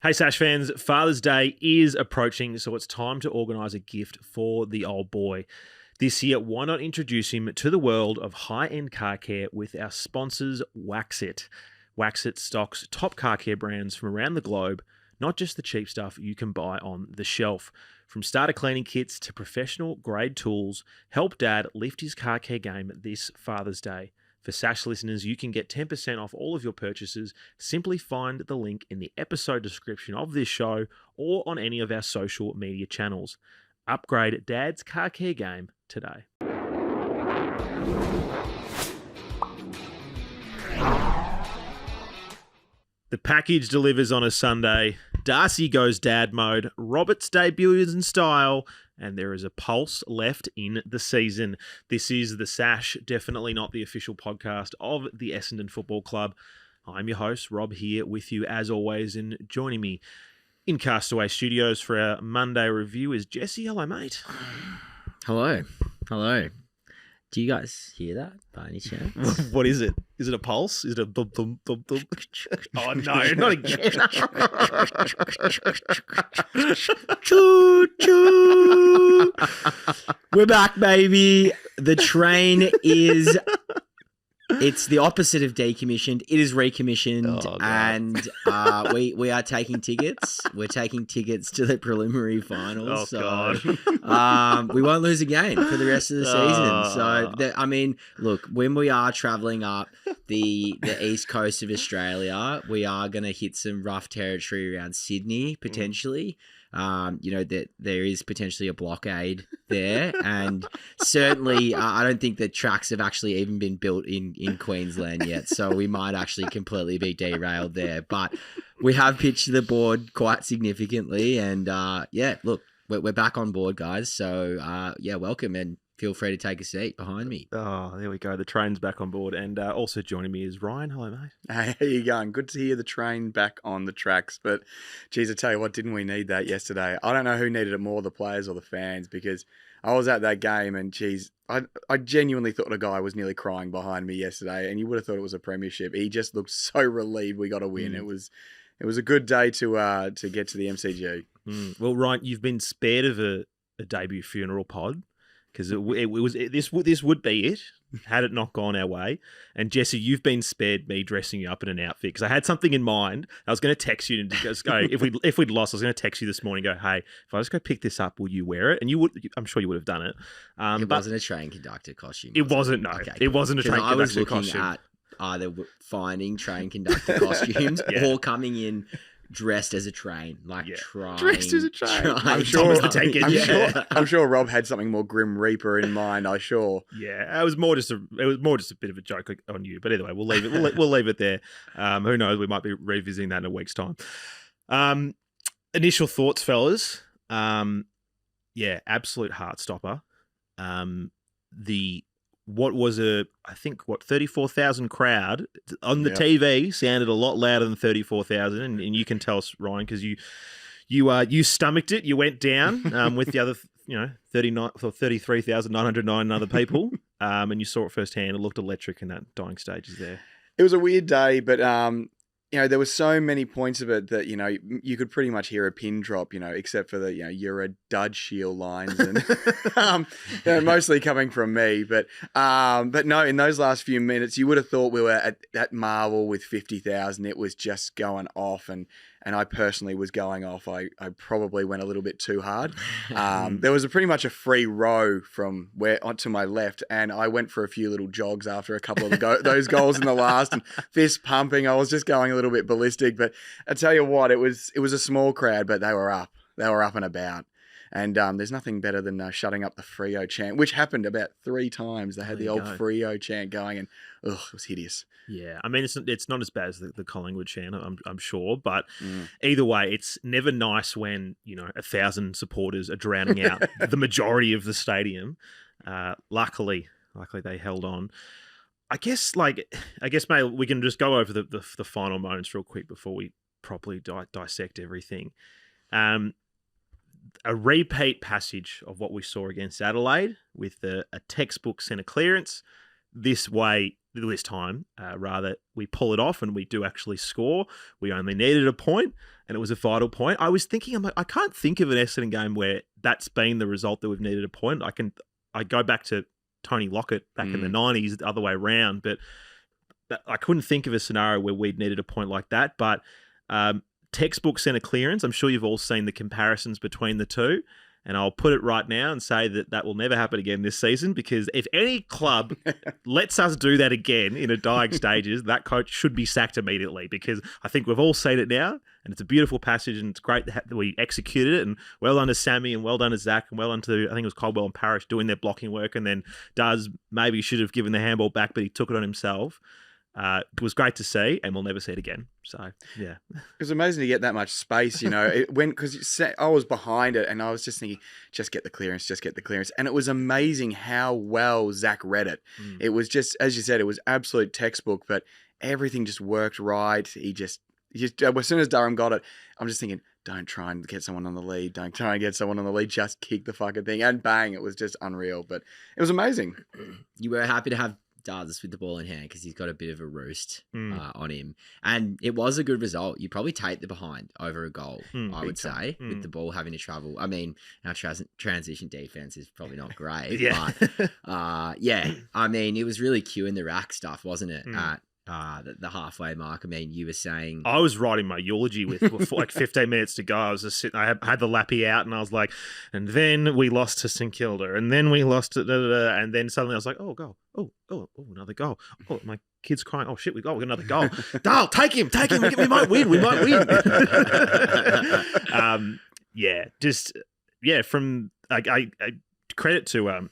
Hey Sash fans, Father's Day is approaching, so it's time to organise a gift for the old boy. This year, why not introduce him to the world of high-end car care with our sponsors, Waxit. Waxit stocks top car care brands from around the globe, not just the cheap stuff you can buy on the shelf. From starter cleaning kits to professional grade tools, help Dad lift his car care game this Father's Day. For Sash listeners, you can get 10% off all of your purchases. Simply find the link in the episode description of this show or on any of our social media channels. Upgrade Dad's car care game today. The package delivers on a Sunday. Darcy goes dad mode. Roberts debuts in style. And there is a pulse left in the season. This is the Sash, definitely not the official podcast of the Essendon Football Club. I'm your host, Rob, here with you as always. And joining me in Castaway Studios for our Monday review is Jesse. Hello, mate. Hello. Do you guys hear that by any chance? What is it? Is it a pulse? Is it a thump, thump, thump, thump? Oh, no, not again. Choo, choo. We're back, baby. The train is... It's the opposite of decommissioned. It is recommissioned, and we are taking tickets. We're taking tickets to the preliminary finals. We won't lose again for the rest of the season. Look, when we are travelling up the east coast of Australia, we are going to hit some rough territory around Sydney potentially. That there is potentially a blockade there, and certainly I don't think the tracks have actually even been built in Queensland yet, so we might actually completely be derailed there. But we have pitched the board quite significantly, and look, we're back on board, guys. So welcome, and feel free to take a seat behind me. Oh, there we go. The train's back on board. And also joining me is Ryan. Hello, mate. Hey, how you going? Good to hear the train back on the tracks. But, geez, I tell you what, didn't we need that yesterday? I don't know who needed it more, the players or the fans, because I was at that game and, geez, I genuinely thought a guy was nearly crying behind me yesterday, and you would have thought it was a premiership. He just looked so relieved we got a win. It was a good day to get to the MCG. Well, Ryan, you've been spared of a debut funeral pod. Because this would be it had it not gone our way. And Jesse, you've been spared me dressing you up in an outfit because I had something in mind. I was going to text you and just go if we'd lost. I was going to text you this morning. And go, hey, if I just go pick this up, will you wear it? And you would. I'm sure you would have done it. It wasn't a train conductor costume. It wasn't. No, okay. It wasn't a train conductor costume. I was looking at either finding train conductor costumes or coming in dressed as a train, dressed as a train. I'm sure Rob had something more Grim Reaper in mind. Yeah, it was more just a bit of a joke on you. But anyway, we'll leave it. We'll leave it there. Who knows? We might be revisiting that in a week's time. Initial thoughts, fellas. Absolute heart stopper. What was 34,000 crowd on the TV sounded a lot louder than 34,000, and you can tell us, Ryan, because you stomached it. You went down with the other 33,909 other people, and you saw it firsthand. It looked electric in that dying stages there. It was a weird day, but there were so many points of it that, you could pretty much hear a pin drop, except for the, you're a dud shield lines and mostly coming from me. But no, in those last few minutes, you would have thought we were at Marvel with 50,000. It was just going off, and I personally was going off. I probably went a little bit too hard. There was pretty much a free row from where onto my left, and I went for a few little jogs after a couple of those goals in the last, and fist pumping. I was just going a little bit ballistic. But I tell you what, it was a small crowd, but they were up. They were up and about. And there's nothing better than shutting up the Freo chant, which happened about 3 times. They had the old Freo chant going, and it was hideous. Yeah, I mean, it's not as bad as the Collingwood chant, I'm sure, but either way, it's never nice when 1,000 supporters are drowning out the majority of the stadium. Luckily they held on. I guess, mate, we can just go over the final moments real quick before we properly dissect everything. A repeat passage of what we saw against Adelaide with a textbook centre clearance. This way, this time. Rather, we pull it off and we do actually score. We only needed a point, and it was a vital point. I was thinking, I'm like, I can't think of an Essendon game where that's been the result that we've needed a point. I go back to Tony Lockett back in the 90s, the other way around, but I couldn't think of a scenario where we'd needed a point like that. But textbook centre clearance, I'm sure you've all seen the comparisons between the two. And I'll put it right now and say that will never happen again this season, because if any club lets us do that again in a dying stages, that coach should be sacked immediately, because I think we've all seen it now, and it's a beautiful passage, and it's great that we executed it, and well done to Sammy, and well done to Zach, and well done to, I think it was Caldwell and Parish doing their blocking work, and then maybe should have given the handball back, but he took it on himself. It was great to see, and we'll never see it again. So, yeah. It was amazing to get that much space, because I was behind it, and I was just thinking, just get the clearance. And it was amazing how well Zach read it. It was just, as you said, it was absolute textbook, but everything just worked right. He just as soon as Durham got it, I'm just thinking, don't try and get someone on the lead. Don't try and get someone on the lead. Just kick the fucking thing. And bang, it was just unreal. But it was amazing. You were happy to have Daz with the ball in hand because he's got a bit of a roost on him, and it was a good result. You probably take the behind over a goal, I would say, with the ball having to travel. I mean, our transition defense is probably not great, but I mean, it was really cueing the rack stuff, wasn't it? At the halfway mark. I mean, you were saying, I was writing my eulogy with like 15 minutes to go. I was just sitting, I had the lappy out, and I was like, and then we lost to St Kilda, and then we lost to and then suddenly I was like, oh, goal. Oh, another goal. Oh, my kid's crying. Oh, shit, we got another goal. Dale, take him. We might win. From I credit to,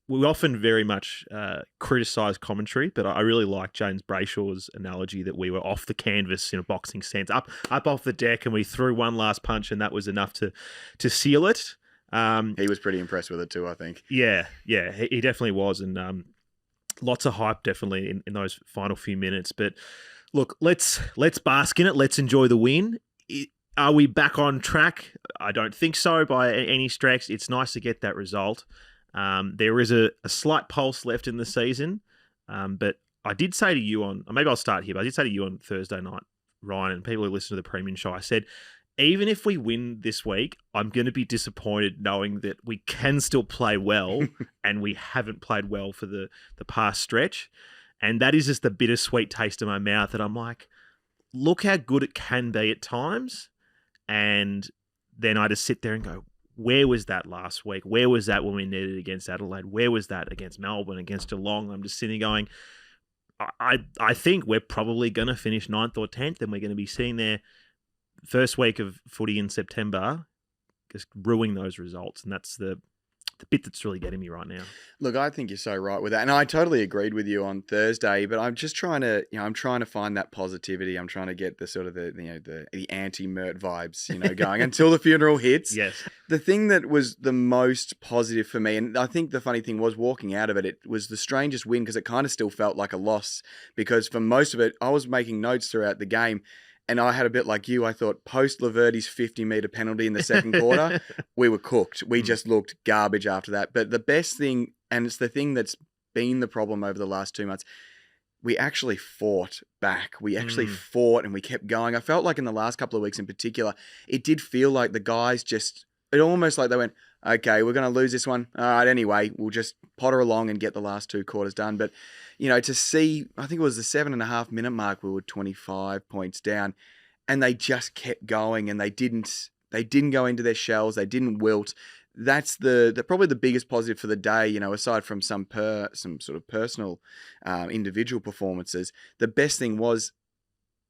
we often very much criticise commentary, but I really like James Brayshaw's analogy that we were off the canvas in a boxing sense, up off the deck, and we threw one last punch, and that was enough to seal it. He was pretty impressed with it too, I think. Yeah, he definitely was, and lots of hype definitely in those final few minutes. But look, let's bask in it. Let's enjoy the win. Are we back on track? I don't think so by any stretch. It's nice to get that result. There is a slight pulse left in the season, but I did say to you maybe I'll start here, but I did say to you on Thursday night, Ryan, and people who listen to the Premium Show, I said, even if we win this week, I'm going to be disappointed knowing that we can still play well and we haven't played well for the past stretch. And that is just the bittersweet taste in my mouth that I'm like, look how good it can be at times. And then I just sit there and go, where was that last week? Where was that when we needed it against Adelaide? Where was that against Melbourne, against Geelong? I'm just sitting going, I think we're probably going to finish 9th or 10th, and we're going to be sitting there first week of footy in September, just ruining those results. And that's the bit that's really getting me right now. Look, I think you're so right with that. And I totally agreed with you on Thursday, but I'm just trying to, I'm trying to find that positivity. I'm trying to get the sort of the anti-Mert vibes, going until the funeral hits. Yes. The thing that was the most positive for me, and I think the funny thing was walking out of it, it was the strangest win because it kind of still felt like a loss, because for most of it, I was making notes throughout the game. And I had a bit like you. I thought post Laverty's 50-metre penalty in the second quarter, we were cooked. We just looked garbage after that. But the best thing, and it's the thing that's been the problem over the last 2 months, we actually fought back. We actually fought and we kept going. I felt like in the last couple of weeks in particular, it did feel like the guys it almost like they went, okay, we're going to lose this one. All right, anyway, we'll just potter along and get the last 2 quarters done. But, to see, I think it was the 7.5 minute mark, we were 25 points down, and they just kept going, and they didn't go into their shells. They didn't wilt. That's probably the biggest positive for the day, aside from some sort of personal, individual performances. The best thing was,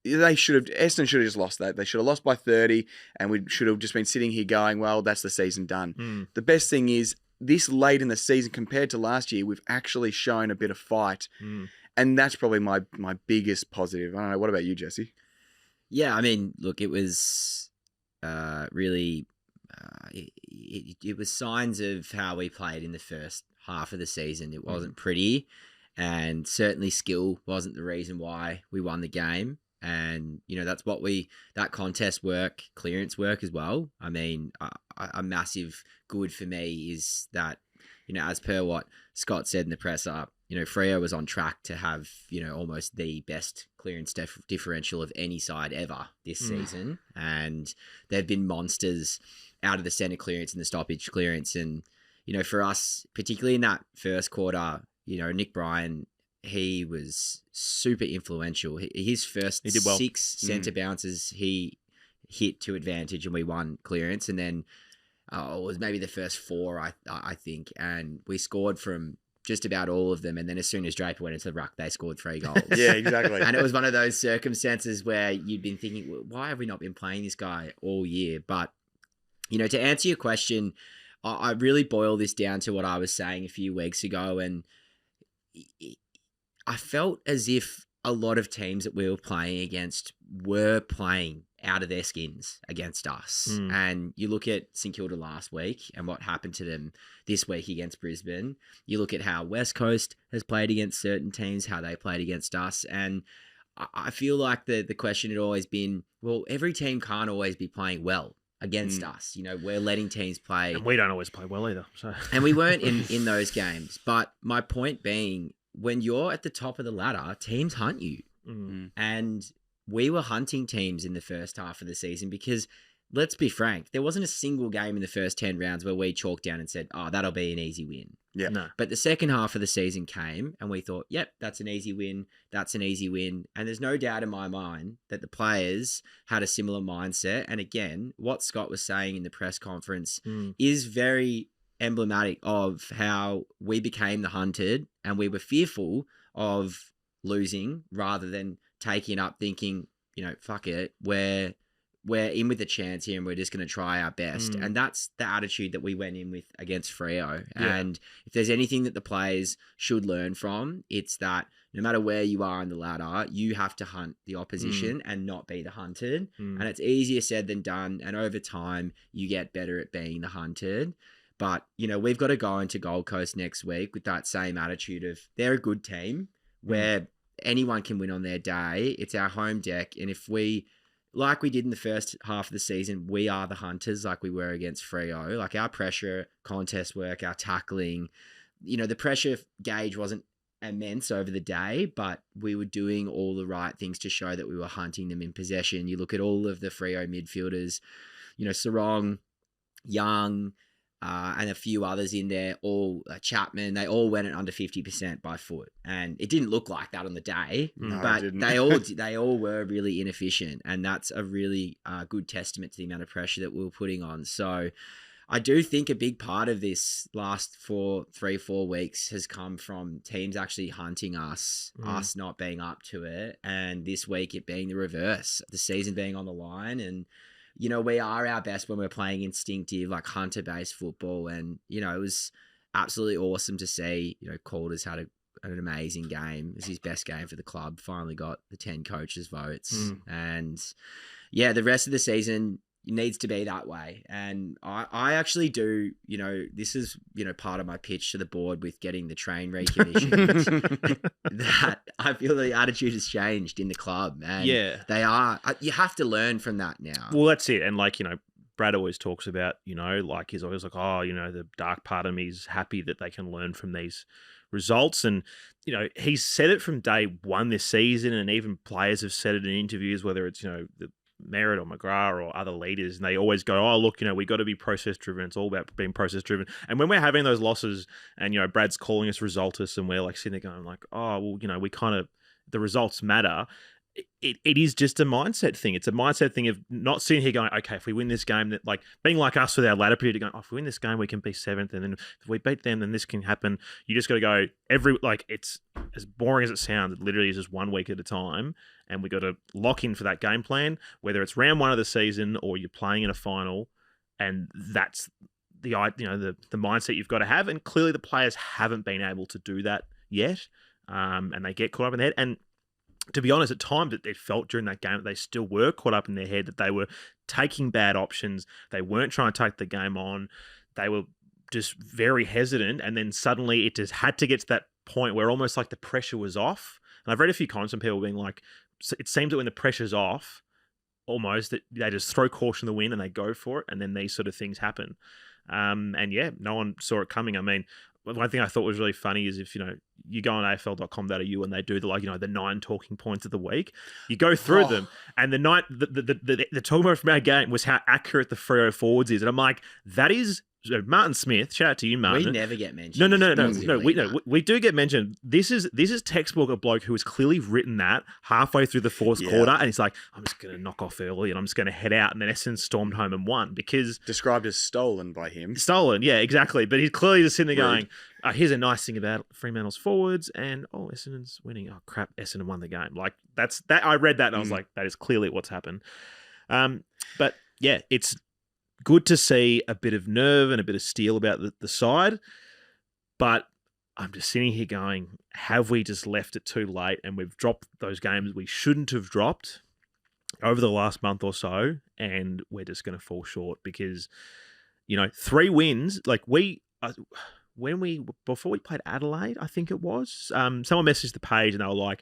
Essendon should have just lost that. They should have lost by 30, and we should have just been sitting here going, well, that's the season done. The best thing is, this late in the season compared to last year, we've actually shown a bit of fight. And that's probably my biggest positive. I don't know. What about you, Jesse? Yeah, I mean, look, it was really, it was signs of how we played in the first half of the season. It wasn't pretty, and certainly skill wasn't the reason why we won the game. And, that's what that contest work, clearance work as well. I mean, a massive good for me is that, as per what Scott said in the presser, Freo was on track to have, almost the best clearance differential of any side ever this season. And they've been monsters out of the centre clearance and the stoppage clearance. And, for us, particularly in that first quarter, Nick Bryan, he was super influential. His first He did well. 6 centre bounces, he hit to advantage and we won clearance. And then it was maybe the first 4, I think. And we scored from just about all of them. And then as soon as Draper went into the ruck, they scored 3 goals. Yeah, exactly. And it was one of those circumstances where you'd been thinking, well, why have we not been playing this guy all year? But, to answer your question, I really boil this down to what I was saying a few weeks ago. And I felt as if a lot of teams that we were playing against were playing out of their skins against us. And you look at St Kilda last week and what happened to them this week against Brisbane. You look at how West Coast has played against certain teams, how they played against us. And I feel like the question had always been, well, every team can't always be playing well against us. We're letting teams play. And we don't always play well either. So. And we weren't in those games. But my point being, when you're at the top of the ladder, teams hunt you. And we were hunting teams in the first half of the season because, let's be frank, there wasn't a single game in the first 10 rounds where we chalked down and said, oh, that'll be an easy win. Yeah. No. But the second half of the season came and we thought, yep, that's an easy win. That's an easy win. And there's no doubt in my mind that the players had a similar mindset. And again, what Scott was saying in the press conference is very emblematic of how we became the hunted and we were fearful of losing rather than taking up thinking, fuck it, we're in with a chance here and we're just going to try our best. And that's the attitude that we went in with against Freo. Yeah. And if there's anything that the players should learn from, it's that no matter where you are in the ladder, you have to hunt the opposition and not be the hunted. And it's easier said than done. And over time, you get better at being the hunted. But, we've got to go into Gold Coast next week with that same attitude of they're a good team where anyone can win on their day. It's our home deck. And if we, like we did in the first half of the season, we are the hunters like we were against Freo. Like our pressure, contest work, our tackling, the pressure gauge wasn't immense over the day, but we were doing all the right things to show that we were hunting them in possession. You look at all of the Freo midfielders, Sarong, Young, and a few others in there, all Chapman, they all went at under 50% by foot. And it didn't look like that on the day, but they all were really inefficient. And that's a really good testament to the amount of pressure that we were putting on. So I do think a big part of this last 3-4 weeks has come from teams actually hunting us, us not being up to it. And this week it being the reverse, the season being on the line. And we are our best when we're playing instinctive, like hunter-based football. And, it was absolutely awesome to see, Calder's had an amazing game. It was his best game for the club. Finally got the 10 coaches' votes. And, the rest of the season needs to be that way. And I actually do, this is, part of my pitch to the board with getting the train recommissioned, that I feel the attitude has changed in the club. And you have to learn from that now. Well, that's it. And Brad always talks about, he's always like, the dark part of me is happy that they can learn from these results. And, he's said it from day one this season, and even players have said it in interviews, whether it's, the Merritt or McGrath or other leaders, and they always go, oh, look, we got to be process-driven. It's all about being process-driven. And when we're having those losses and, Brad's calling us resultists and we're sitting there going oh, well, we kind of, the results matter. It is just a mindset thing. It's a mindset thing of not sitting here going, okay, if we win this game, that being like us with our ladder period, going, if we win this game, we can be 7th, and then if we beat them, then this can happen. You just got to go it's as boring as it sounds. It literally is just 1 week at a time, and we got to lock in for that game plan, whether it's round 1 of the season or you're playing in a final, and that's the mindset you've got to have. And clearly, the players haven't been able to do that yet, and they get caught up in their head. And to be honest, at times it felt during that game that they still were caught up in their head, that they were taking bad options. They weren't trying to take the game on. They were just very hesitant. And then suddenly it just had to get to that point where almost like the pressure was off. And I've read a few comments from people being like, it seems that when the pressure's off, almost that they just throw caution to the wind and they go for it. And then these sort of things happen. No one saw it coming. I mean, one thing I thought was really funny is if, you go on afl.com.au and they do the 9 talking points of the week, you go through them, and the talking point from our game was how accurate the Freo forwards is. And I'm like, that is Martin Smith. Shout out to you, Martin. We never get mentioned. No. We do get mentioned. This is textbook a bloke who has clearly written that halfway through the fourth quarter, and he's like, I'm just going to knock off early and I'm just going to head out. And then Essendon stormed home and won because described as stolen by him. Stolen, yeah, exactly. But he's clearly just sitting there going, here's a nice thing about Fremantle's forwards, and Essendon's winning. Oh crap, Essendon won the game. Like that's that. I read that and I was like, that is clearly what's happened. But yeah, it's good to see a bit of nerve and a bit of steel about the side, but I'm just sitting here going, have we just left it too late and we've dropped those games we shouldn't have dropped over the last month or so, and we're just going to fall short because, 3 wins, like before we played Adelaide, I think it was, someone messaged the page and they were like,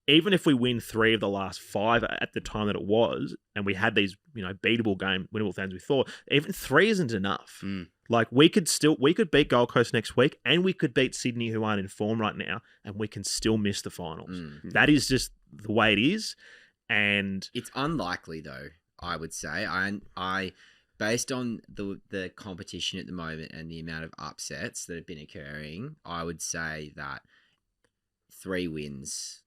even if we win 3 of the last 5 at the time that it was, and we had these, beatable winnable games, we thought even 3 isn't enough. Like we could beat Gold Coast next week, and we could beat Sydney, who aren't in form right now, and we can still miss the finals. That is just the way it is, and it's unlikely though. I would say, I based on the competition at the moment and the amount of upsets that have been occurring, I would say that 3 wins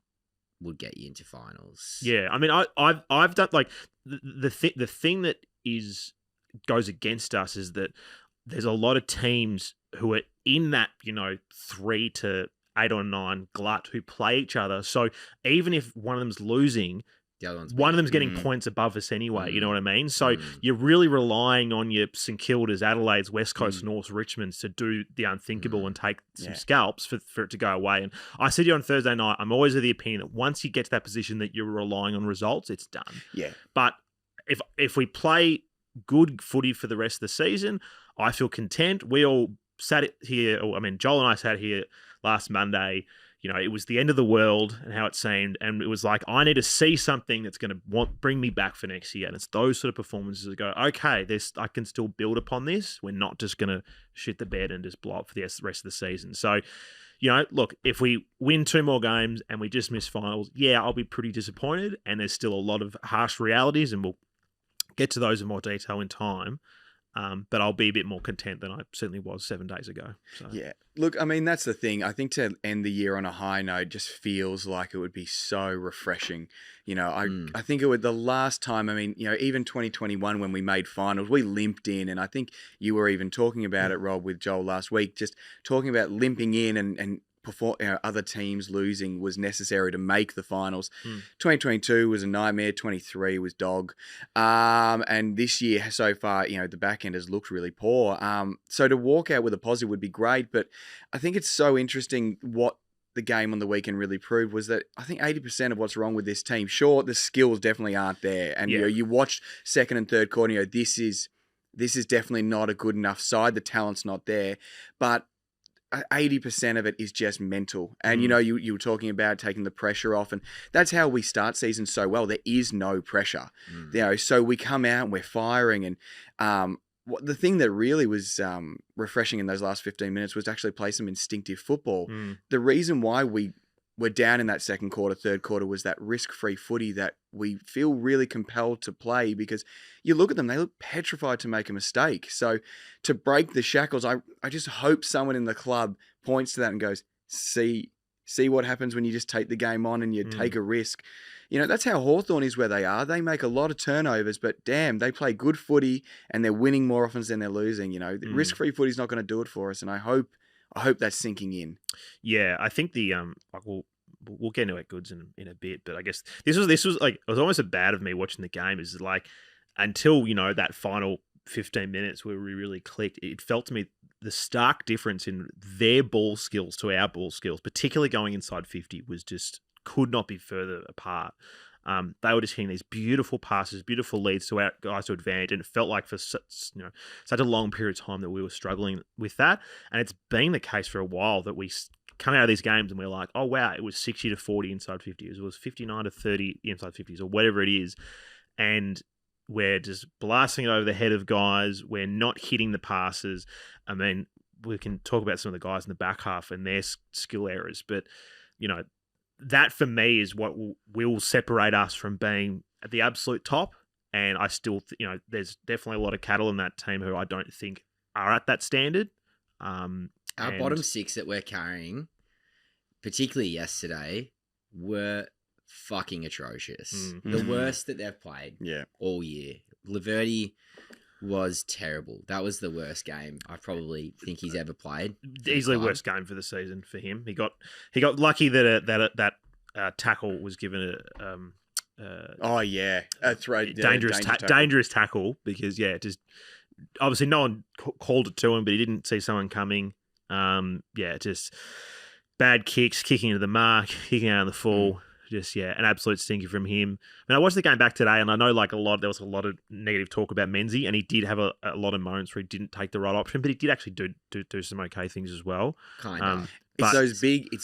would get you into finals. Yeah, I mean, I've done like the thing that goes against us is that there's a lot of teams who are in that 3 to 8 or 9 glut who play each other. So even if one of them's losing, the other one's one of them's getting points above us anyway. You know what I mean? So you're really relying on your St Kilda's, Adelaide's, West Coast, North, Richmond's to do the unthinkable and take some scalps for it to go away. And I said to you on Thursday night, I'm always of the opinion that once you get to that position that you're relying on results, it's done. Yeah. But if we play good footy for the rest of the season, I feel content. We all sat here, Joel and I sat here last Monday. It was the end of the world and how it seemed. And it was like, I need to see something that's going to bring me back for next year. And it's those sort of performances that go, okay, I can still build upon this. We're not just going to shit the bed and just blow up for the rest of the season. So, look, if we win 2 more games and we just miss finals, I'll be pretty disappointed. And there's still a lot of harsh realities, and we'll get to those in more detail in time. But I'll be a bit more content than I certainly was 7 days ago. So. Yeah. Look, that's the thing. I think to end the year on a high note just feels like it would be so refreshing. I think it would, the last time, even 2021 when we made finals, we limped in. And I think you were even talking about it, Rob, with Joel last week, just talking about limping in and other teams losing was necessary to make the finals. 2022 was a nightmare. 23 was dog. And this year so far, the back end has looked really poor. So to walk out with a positive would be great. But I think it's so interesting what the game on the weekend really proved was that I think 80% of what's wrong with this team, sure, the skills definitely aren't there. And you watched second and third quarter, this is definitely not a good enough side. The talent's not there. But 80% of it is just mental. And, you were talking about taking the pressure off, and that's how we start season so well. There is no pressure. So we come out and we're firing. And the thing that really was refreshing in those last 15 minutes was to actually play some instinctive football. The reason why we were down in that second quarter, third quarter was that risk-free footy that we feel really compelled to play, because you look at them, they look petrified to make a mistake. So to break the shackles, I just hope someone in the club points to that and goes, see what happens when you just take the game on and you take a risk. That's how Hawthorn is where they are. They make a lot of turnovers, but damn, they play good footy and they're winning more often than they're losing. Risk-free footy is not going to do it for us, and I hope that's sinking in. Yeah, I think we'll get into it goods in a bit, but I guess this was like, it was almost a bad of me watching the game is like, until that final 15 minutes where we really clicked, it felt to me the stark difference in their ball skills to our ball skills, particularly going inside 50, was just could not be further apart. They were just hitting these beautiful passes, beautiful leads to our guys to advantage, and it felt like for such a long period of time that we were struggling with that. And it's been the case for a while that we come out of these games and we're like, oh wow, it was 60 to 40 inside 50s, it was 59 to 30 inside 50s, or whatever it is, and we're just blasting it over the head of guys. We're not hitting the passes. we can talk about some of the guys in the back half and their skill errors, but that for me is what will separate us from being at the absolute top. And I still, there's definitely a lot of cattle in that team who I don't think are at that standard. Our bottom 6 that we're carrying, particularly yesterday, were fucking atrocious. The worst that they've played all year. Laverty was terrible. That was the worst game I probably think he's ever played. Easily worst game for the season for him. He got lucky that tackle was given a throw, dangerous tackle because just obviously no one called it to him, but he didn't see someone coming. Just bad kicks, kicking into the mark, kicking out of the full. Just an absolute stinker from him. I mean, I watched the game back today, and I know there was a lot of negative talk about Menzies, and he did have a lot of moments where he didn't take the right option, but he did actually do some okay things as well. Kind of. It's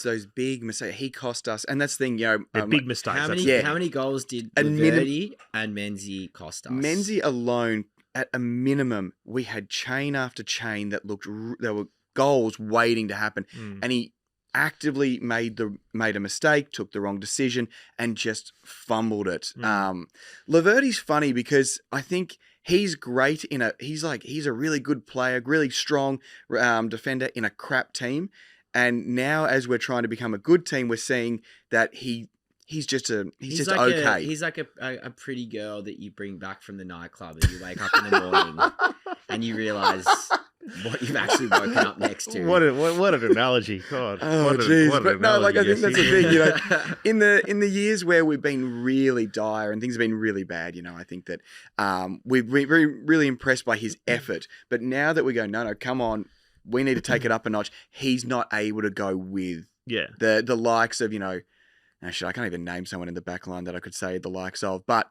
those big mistakes. He cost us, and that's the thing. They're big mistakes. How many goals did Laverty and Menzies cost us? Menzies alone, at a minimum, we had chain after chain that there were goals waiting to happen, and he actively made a mistake, took the wrong decision, and just fumbled it. Laverty's funny because I think he's great he's a really good player, really strong defender in a crap team. And now as we're trying to become a good team, we're seeing that he's just okay. He's like a pretty girl that you bring back from the nightclub and you wake up in the morning and you realise what you've actually woken up next to. What an analogy, God! Oh, jeez. But no, I think that's the thing. In the years where we've been really dire and things have been really bad, I think that we've been really impressed by his effort. But now that we go, no, come on, we need to take it up a notch. He's not able to go with the likes of Actually, I can't even name someone in the back line that I could say the likes of, but.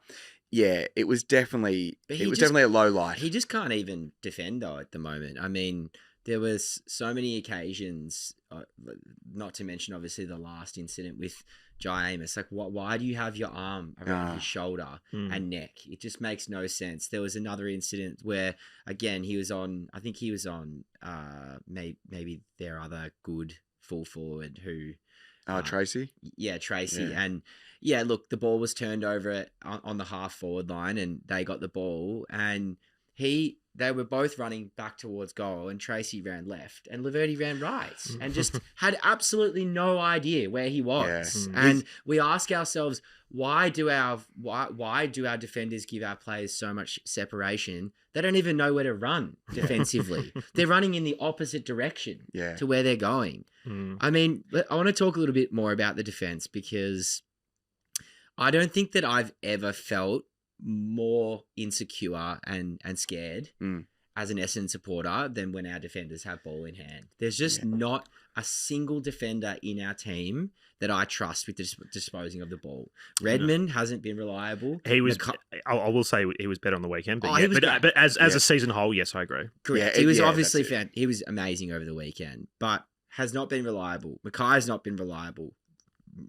Yeah, it was definitely a low light. He just can't even defend though at the moment. I mean, there was so many occasions, not to mention obviously the last incident with Jai Amos. Like, why do you have your arm around his shoulder and neck? It just makes no sense. There was another incident where, again, he was on maybe their other good full forward who. Tracy? Yeah, Tracy. Yeah. And look, the ball was turned over on the half forward line and they got the ball and they were both running back towards goal and Tracy ran left and Laverty ran right and just had absolutely no idea where he was. Yeah. And we ask ourselves, why do our defenders give our players so much separation? They don't even know where to run defensively. They're running in the opposite direction to where they're going. I mean, I want to talk a little bit more about the defense because I don't think that I've ever felt more insecure and scared as an Essendon supporter than when our defenders have ball in hand. There's just not a single defender in our team that I trust with disposing of the ball. Redmond hasn't been reliable. He was. I will say he was better on the weekend. But, but as a season whole, yes, I agree. Correct. He was obviously he was amazing over the weekend, but has not been reliable. Mackay has not been reliable.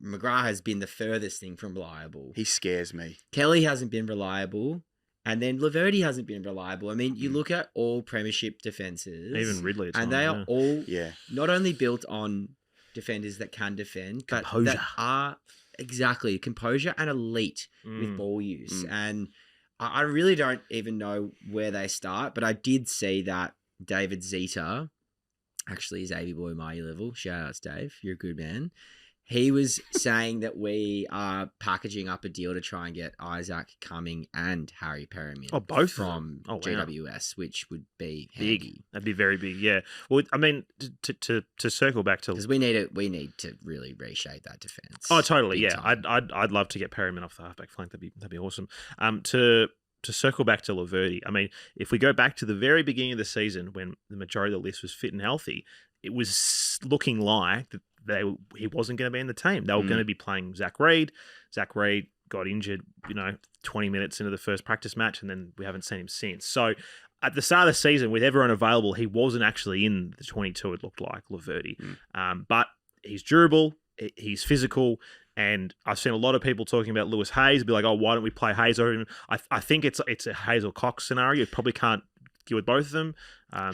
McGrath has been the furthest thing from reliable. He scares me. Kelly hasn't been reliable. And then Laverty hasn't been reliable. I mean, you look at all premiership defences. Even Ridley. And they are all not only built on defenders that can defend, but that are exactly composure and elite with ball use. And I really don't even know where they start, but I did see that David Zeta, actually is Avy Boy my level. Shout out, Dave. You're a good man. He was saying that we are packaging up a deal to try and get Isaac Cumming and Harry Perriman both from GWS, which would be big. Handy. That'd be very big. Yeah. Well, I mean, to circle back to because we need to really reshape that defense. Oh, totally. Yeah, I'd love to get Perriman off the halfback flank. That'd be awesome. To circle back to Laverty, I mean, if we go back to the very beginning of the season when the majority of the list was fit and healthy, it was looking like that he wasn't going to be in the team. They were going to be playing Zach Reid. Zach Reid got injured, 20 minutes into the first practice match, and then we haven't seen him since. So at the start of the season, with everyone available, he wasn't actually in the 22, it looked like, Laverty. But he's durable, he's physical, and I've seen a lot of people talking about Lewis Hayes, be like, oh, why don't we play Hayes over him? I think it's a Hayes or Cox scenario. You probably can't deal with both of them.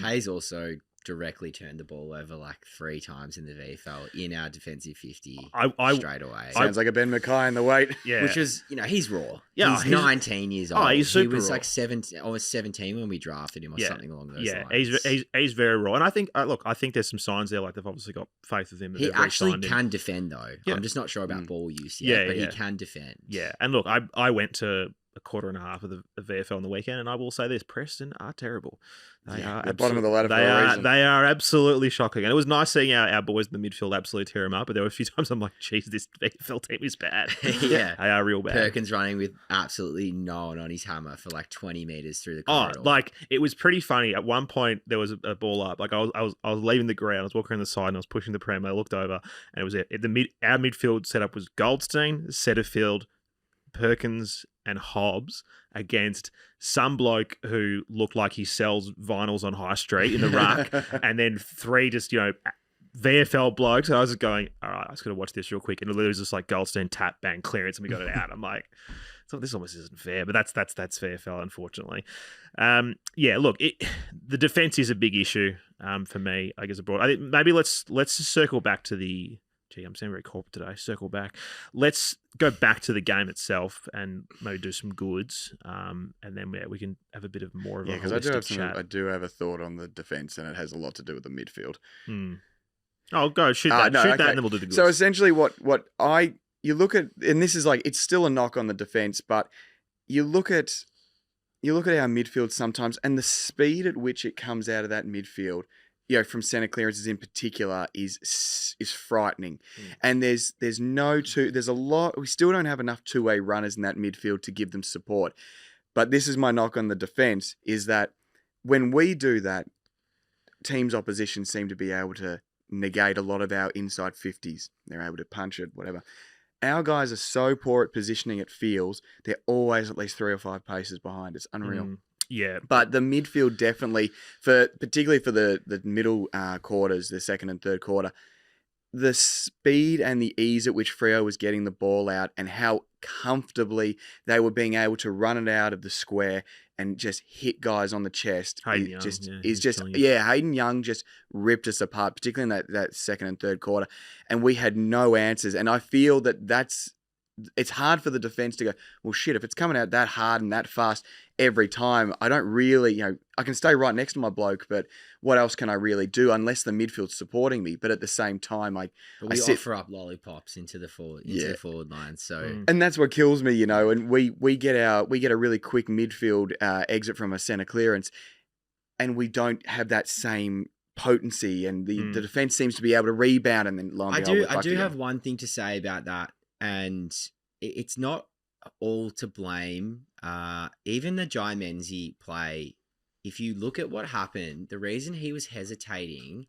Hayes also directly turned the ball over like 3 times in the VFL in our defensive 50 straight away. Sounds like a Ben Mackay in the weight. Yeah. Which was, he's raw. Yeah, he's 19 years old. he's he super was raw. like 17, almost 17 when we drafted him or something along those lines. He's very raw. And I think, I think there's some signs there, like they've obviously got faith with him. He actually can defend though. Yeah. I'm just not sure about ball use yet, but he can defend. Yeah, and look, I went to a quarter and a half of the VFL on the weekend, and I will say this: Preston are terrible. They are the bottom of the ladder for a reason. They are absolutely shocking, and it was nice seeing our boys in the midfield absolutely tear them up. But there were a few times I'm like, "Geez, this VFL team is bad." Yeah, they are real bad. Perkins running with absolutely no one on his hammer for like 20 meters through the corridor. Like it was pretty funny. At one point, there was a ball up. Like I was leaving the ground. I was walking around the side, and I was pushing the prem. I looked over, and it was our midfield setup was Goldstein, Setterfield, Perkins, and Hobbs against some bloke who looked like he sells vinyls on High Street in the ruck, and then 3 just, VFL blokes. And I was just going, all right, I just got to watch this real quick. And it was just like Goldstein, tap, bang, clearance, and we got it out. I'm like, so this almost isn't fair, but that's VFL, unfortunately. Look, the defense is a big issue for me, I guess, abroad. I think maybe let's just circle back to the... Gee, I'm sounding very corporate today. Circle back. Let's go back to the game itself and maybe do some goods, and then we can have a bit of more of a holistic chat. I do have a thought on the defense, and it has a lot to do with the midfield. Oh, go shoot that, that, and then we'll do the goods. So essentially, you look at, and this is like it's still a knock on the defense, but you look at our midfield sometimes, and the speed at which it comes out of that midfield, from centre clearances in particular, is frightening. And there's a lot. We still don't have enough two-way runners in that midfield to give them support. But this is my knock on the defence, is that when we do that, teams' opposition seem to be able to negate a lot of our inside 50s. They're able to punch it, whatever. Our guys are so poor at positioning, it feels. They're always at least 3 or 5 paces behind. It's unreal. Yeah, but the midfield definitely, particularly for the middle quarters, the second and third quarter, the speed and the ease at which Freo was getting the ball out and how comfortably they were being able to run it out of the square and just hit guys on the chest. Hayden Young just ripped us apart, particularly in that second and third quarter, and we had no answers. And I feel it's hard for the defense to go, well, shit, if it's coming out that hard and that fast every time, I don't really, I can stay right next to my bloke, but what else can I really do unless the midfield's supporting me? But at the same time, I offer up lollipops into the forward line. So, and that's what kills me, and we get a really quick midfield exit from a centre clearance, and we don't have that same potency, and the defense seems to be able to rebound and then I do have one thing to say about that. And it's not all to blame. Even the Jai Menzie play, if you look at what happened, the reason he was hesitating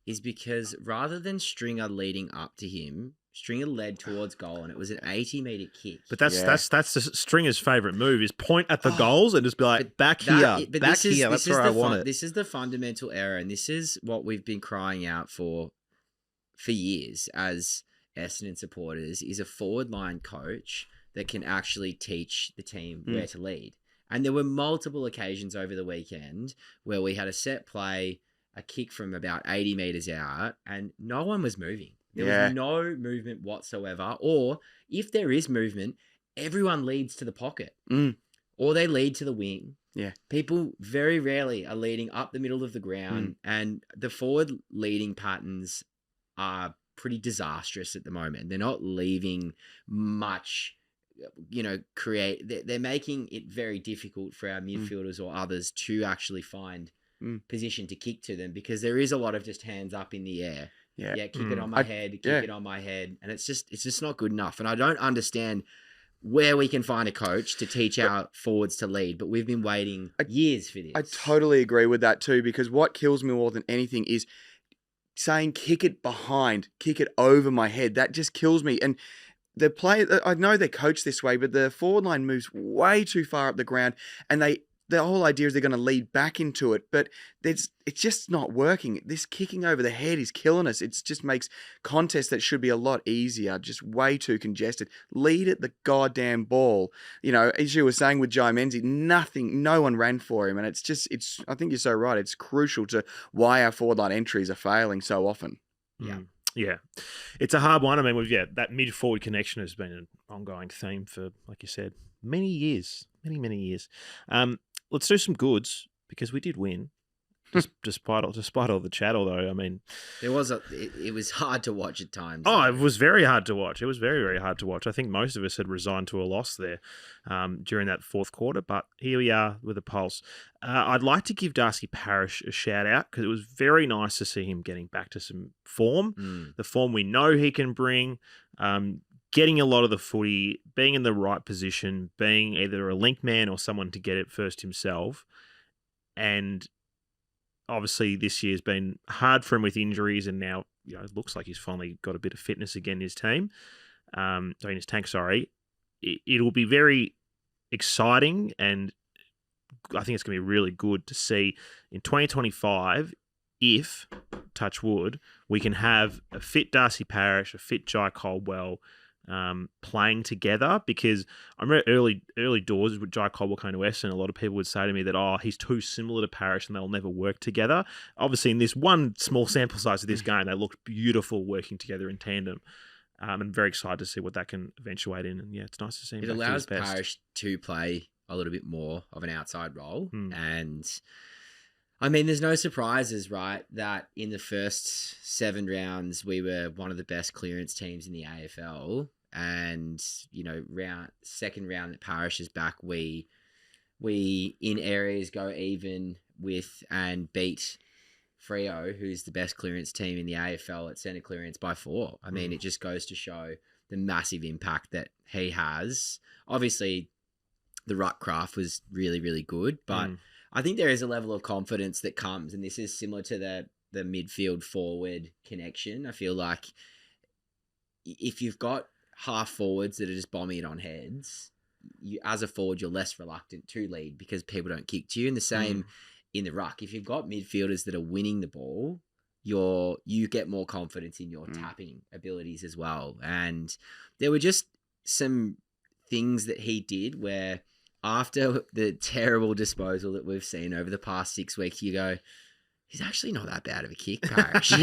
is because rather than Stringer leading up to him, Stringer led towards goal, and it was an 80-meter kick. But that's the Stringer's favourite move, is point at the goals and just be like, back here. That's where I want it. This is the fundamental error, and this is what we've been crying out for years as Essendon supporters, is a forward line coach that can actually teach the team where to lead. And there were multiple occasions over the weekend where we had a set play, a kick from about 80 meters out, and no one was moving. There was no movement whatsoever. Or if there is movement, everyone leads to the pocket or they lead to the wing. Yeah. People very rarely are leading up the middle of the ground, and the forward leading patterns are pretty disastrous at the moment. They're not leaving much, they're making it very difficult for our midfielders or others to actually find position to kick to them, because there is a lot of just hands up in the air. Kick it on my head, kick it on my head. And it's just not good enough. And I don't understand where we can find a coach to teach our forwards to lead, but we've been waiting years for this. I totally agree with that too, because what kills me more than anything is saying kick it behind, kick it over my head. That just kills me. And the play, I know they coach this way, but the forward line moves way too far up the ground, and they the whole idea is they're going to lead back into it, but it's just not working. This kicking over the head is killing us. It just makes contests that should be a lot easier just way too congested. Lead at the goddamn ball. You know, as you were saying with Jai Menzies, no one ran for him, and I think you're so right. It's crucial to why our forward line entries are failing so often. Yeah. Yeah, it's a hard one. I mean, that mid-forward connection has been an ongoing theme for, like you said, many years. Let's do some goods, because we did win, despite all the chat. Although, I mean, it was hard to watch at times. Oh, it was very hard to watch. It was very, very hard to watch. I think most of us had resigned to a loss there during that fourth quarter, but here we are with a pulse. I'd like to give Darcy Parish a shout out, because it was very nice to see him getting back to some form, the form we know he can bring, getting a lot of the footy, being in the right position, being either a link man or someone to get it first himself. And obviously this year's been hard for him with injuries, and now it looks like he's finally got a bit of fitness again in his team. In his tank, sorry. It'll be very exciting, and I think it's going to be really good to see in 2025 if, touch wood, we can have a fit Darcy Parish, a fit Jai Caldwell, playing together, because I remember early doors with Jai Caldwell coming to Essendon, a lot of people would say to me that, he's too similar to Parish and they'll never work together. Obviously, in this one small sample size of this game, they looked beautiful working together in tandem. I'm very excited to see what that can eventuate in. And yeah, it's nice to see him. It allows Parish to play a little bit more of an outside role. And I mean, there's no surprises, right? That in the first 7 rounds, we were one of the best clearance teams in the AFL. And, second round that Parish is back, we in areas go even with and beat Freo, who's the best clearance team in the AFL at centre clearance by 4. I mean, it just goes to show the massive impact that he has. Obviously, the ruck craft was really, really good, but I think there is a level of confidence that comes, and this is similar to the midfield forward connection. I feel like if you've got half forwards that are just bombing it on heads, as a forward, you're less reluctant to lead because people don't kick to you. And the same in the ruck. If you've got midfielders that are winning the ball, you get more confidence in your tapping abilities as well. And there were just some things that he did where after the terrible disposal that we've seen over the past 6 weeks, you go, he's actually not that bad of a kick, Parish. He's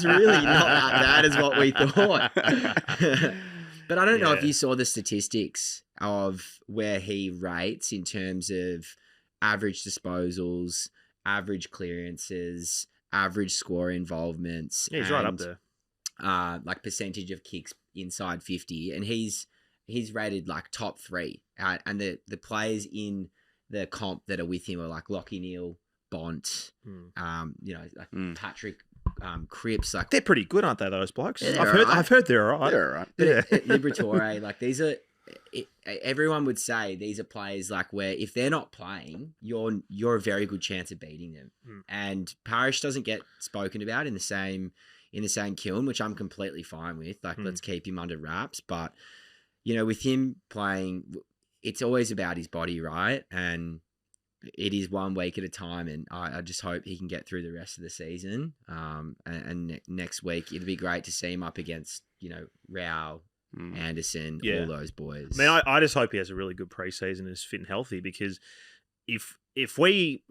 really not that bad as what we thought. But I don't know if you saw the statistics of where he rates in terms of average disposals, average clearances, average score involvements. Yeah, he's right up there. Like percentage of kicks inside 50. And he's rated like top 3. And the players in the comp that are with him are like Lockie Neal, Bont, Patrick Cripps. Like, they're pretty good, aren't they, those blokes? Yeah, I've heard they're all right. They're all right. Yeah. Liberatore, like these are, everyone would say these are players like where if they're not playing, you're a very good chance of beating them. And Parish doesn't get spoken about in the same kiln, which I'm completely fine with. Like, let's keep him under wraps. But, with him playing, it's always about his body, right? And it is 1 week at a time, and I just hope he can get through the rest of the season. And next week, it'd be great to see him up against, Rao, Anderson, all those boys. I mean, I just hope he has a really good preseason and is fit and healthy, because if we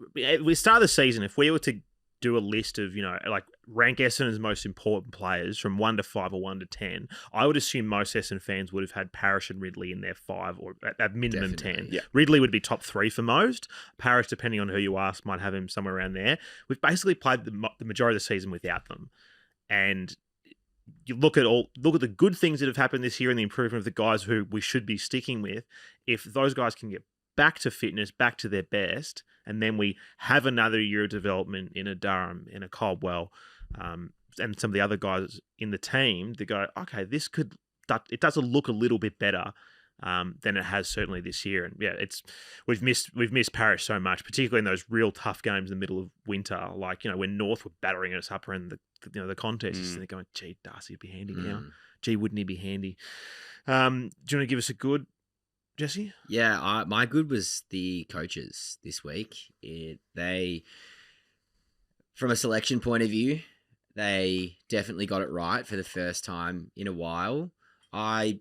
start the season, if we were to do a list of, like rank Essendon's most important players from 1 to 5 or 1 to 10, I would assume most Essendon fans would have had Parish and Ridley in their 5 or at minimum Definitely, 10. yeah. Ridley would be top 3 for most. Parish, depending on who you ask, might have him somewhere around there. We've basically played the majority of the season without them. And you look at the good things that have happened this year and the improvement of the guys who we should be sticking with. If those guys can get back to fitness, back to their best, and then we have another year of development in a Durham, in a Caldwell, and some of the other guys in the team, they go, okay, it does look a little bit better than it has certainly this year. And yeah, we've missed Parish so much, particularly in those real tough games in the middle of winter, like when North were battering us up around the contest, and they're going, gee, Darcy would be handy now. Gee, wouldn't he be handy? Do you want to give us a good? Jesse? Yeah, my good was the coaches this week. From a selection point of view, they definitely got it right for the first time in a while. I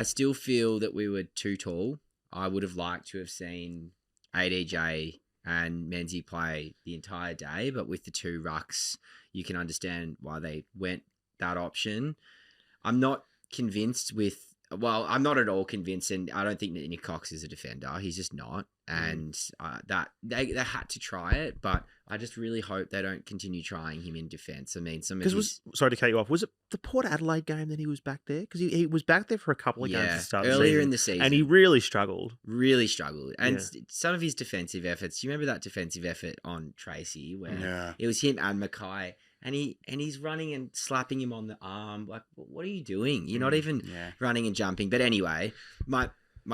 still feel that we were too tall. I would have liked to have seen ADJ and Menzies play the entire day, but with the 2 rucks, you can understand why they went that option. I'm not convinced I'm not at all convinced, and I don't think that Nick Cox is a defender. He's just not. And that they had to try it, but I just really hope they don't continue trying him in defence. I mean, sorry to cut you off. Was it the Port Adelaide game that he was back there? Because he was back there for a couple of games to start earlier in the season, and he really struggled. And some of his defensive efforts. Do you remember that defensive effort on Tracy where it was him and Mackay? And he's running and slapping him on the arm. Like, what are you doing? You're not even running and jumping. But anyway, my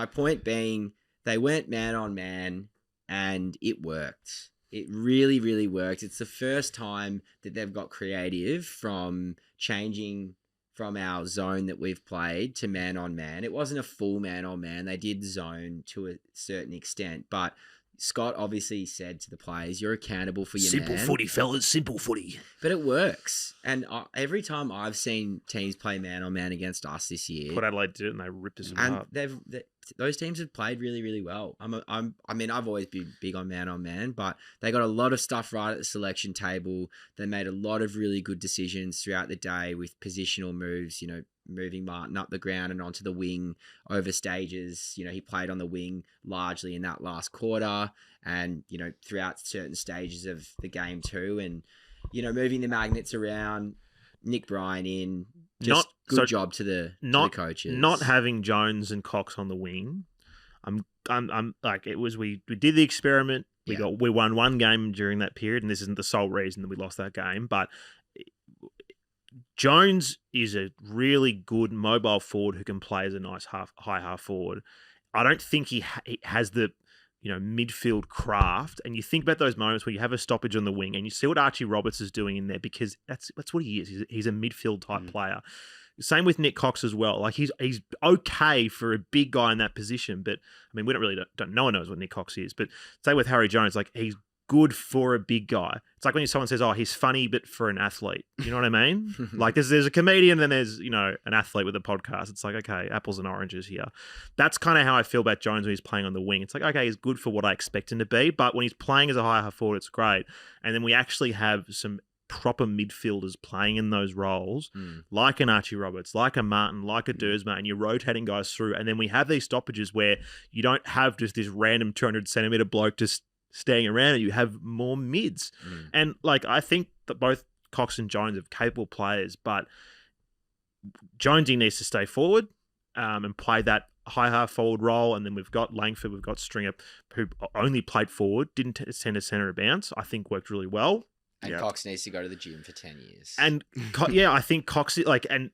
point being, they went man on man, and it worked. It really, really worked. It's the first time that they've got creative from changing from our zone that we've played to man on man. It wasn't a full man on man. They did zone to a certain extent, but Scott obviously said to the players, you're accountable for your simple man. Footy, fellas, simple footy. But it works. And every time I've seen teams play man-on-man against us this year... Port Adelaide did it and they ripped us apart. And those teams have played really, really well. I've always been big on man, but they got a lot of stuff right at the selection table. They made a lot of really good decisions throughout the day with positional moves, moving Martin up the ground and onto the wing over stages. He played on the wing largely in that last quarter and, throughout certain stages of the game too. And, moving the magnets around, Nick Bryan in, good job to the coaches. Not having Jones and Cox on the wing. I'm like, it was, we did the experiment. We won one game during that period, and this isn't the sole reason that we lost that game, but Jones is a really good mobile forward who can play as a nice high half forward. I don't think he has the midfield craft. And you think about those moments where you have a stoppage on the wing and you see what Archie Roberts is doing in there, because that's what he is. He's a midfield type player. Same with Nick Cox as well. Like he's okay for a big guy in that position, but I mean, we don't no one knows what Nick Cox is. But say with Harry Jones, like he's good for a big guy. It's like when someone says, "Oh, he's funny, but for an athlete." You know what I mean? Like there's a comedian, and then there's an athlete with a podcast. It's like, okay, apples and oranges here. That's kind of how I feel about Jones when he's playing on the wing. It's like, okay, he's good for what I expect him to be, but when he's playing as a high half forward, it's great. And then we actually have some proper midfielders playing in those roles, like an Archie Roberts, like a Martin, like a Dersma, and you're rotating guys through. And then we have these stoppages where you don't have just this random 200 centimeter bloke just staying around, and you have more mids. And like, I think that both Cox and Jones are capable players, but Jonesy needs to stay forward and play that high half forward role. And then we've got Langford, we've got Stringer, who only played forward, didn't send a centre of bounce. I think worked really well. And Cox needs to go to the gym for 10 years. And I think Cox, same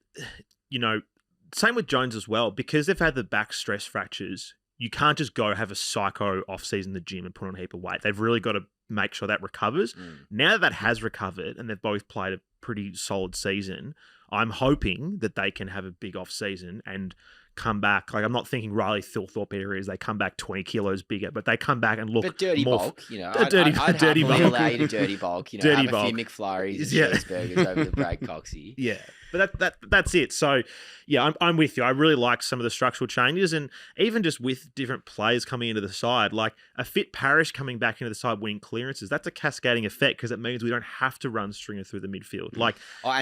with Jones as well, because they've had the back stress fractures. You can't just go have a psycho off-season in the gym and put on a heap of weight. They've really got to make sure that recovers. Now that has recovered and they've both played a pretty solid season, I'm hoping that they can have a big off-season and come back. Like, I'm not thinking Riley Thilthorpe areas. They come back 20 kilos bigger, but they come back and look but dirty more... bulk, I'd dirty bulk. allow you to dirty bulk. Dirty have bulk. a few McFlurries and cheeseburgers over the break, Coxie. Yeah, but that's it. So, yeah, I'm with you. I really like some of the structural changes, and even just with different players coming into the side, like a fit Parish coming back into the side winning clearances, that's a cascading effect because it means we don't have to run Stringer through the midfield. Like,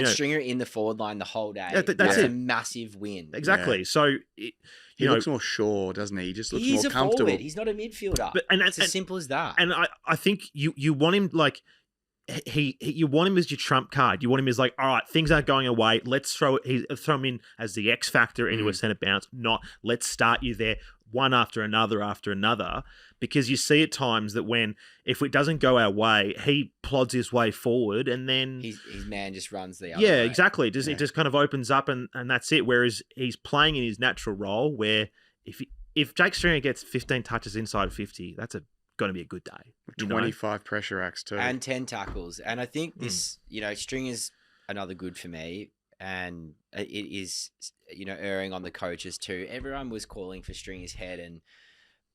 Stringer in the forward line the whole day. That's a massive win. Exactly. Yeah. So, he looks more sure, doesn't he? He just looks more comfortable. He's a forward. He's not a midfielder. It's as simple as that. And I think you want him like... you want him as your trump card. You want him as like, all right, things aren't going away. Let's throw him in as the X factor into a centre bounce. Not let's start you there one after another. Because you see at times that if it doesn't go our way, he plods his way forward, and then his man just runs the other way. Yeah, exactly. It just kind of opens up, and that's it. Whereas he's playing in his natural role, where if Jake Stringer gets 15 touches inside 50, that's going to be a good day. 25 pressure acts too. And 10 tackles. And I think this, Stringer's another good for me. and it is, erring on the coaches too. Everyone was calling for Stringer's head, and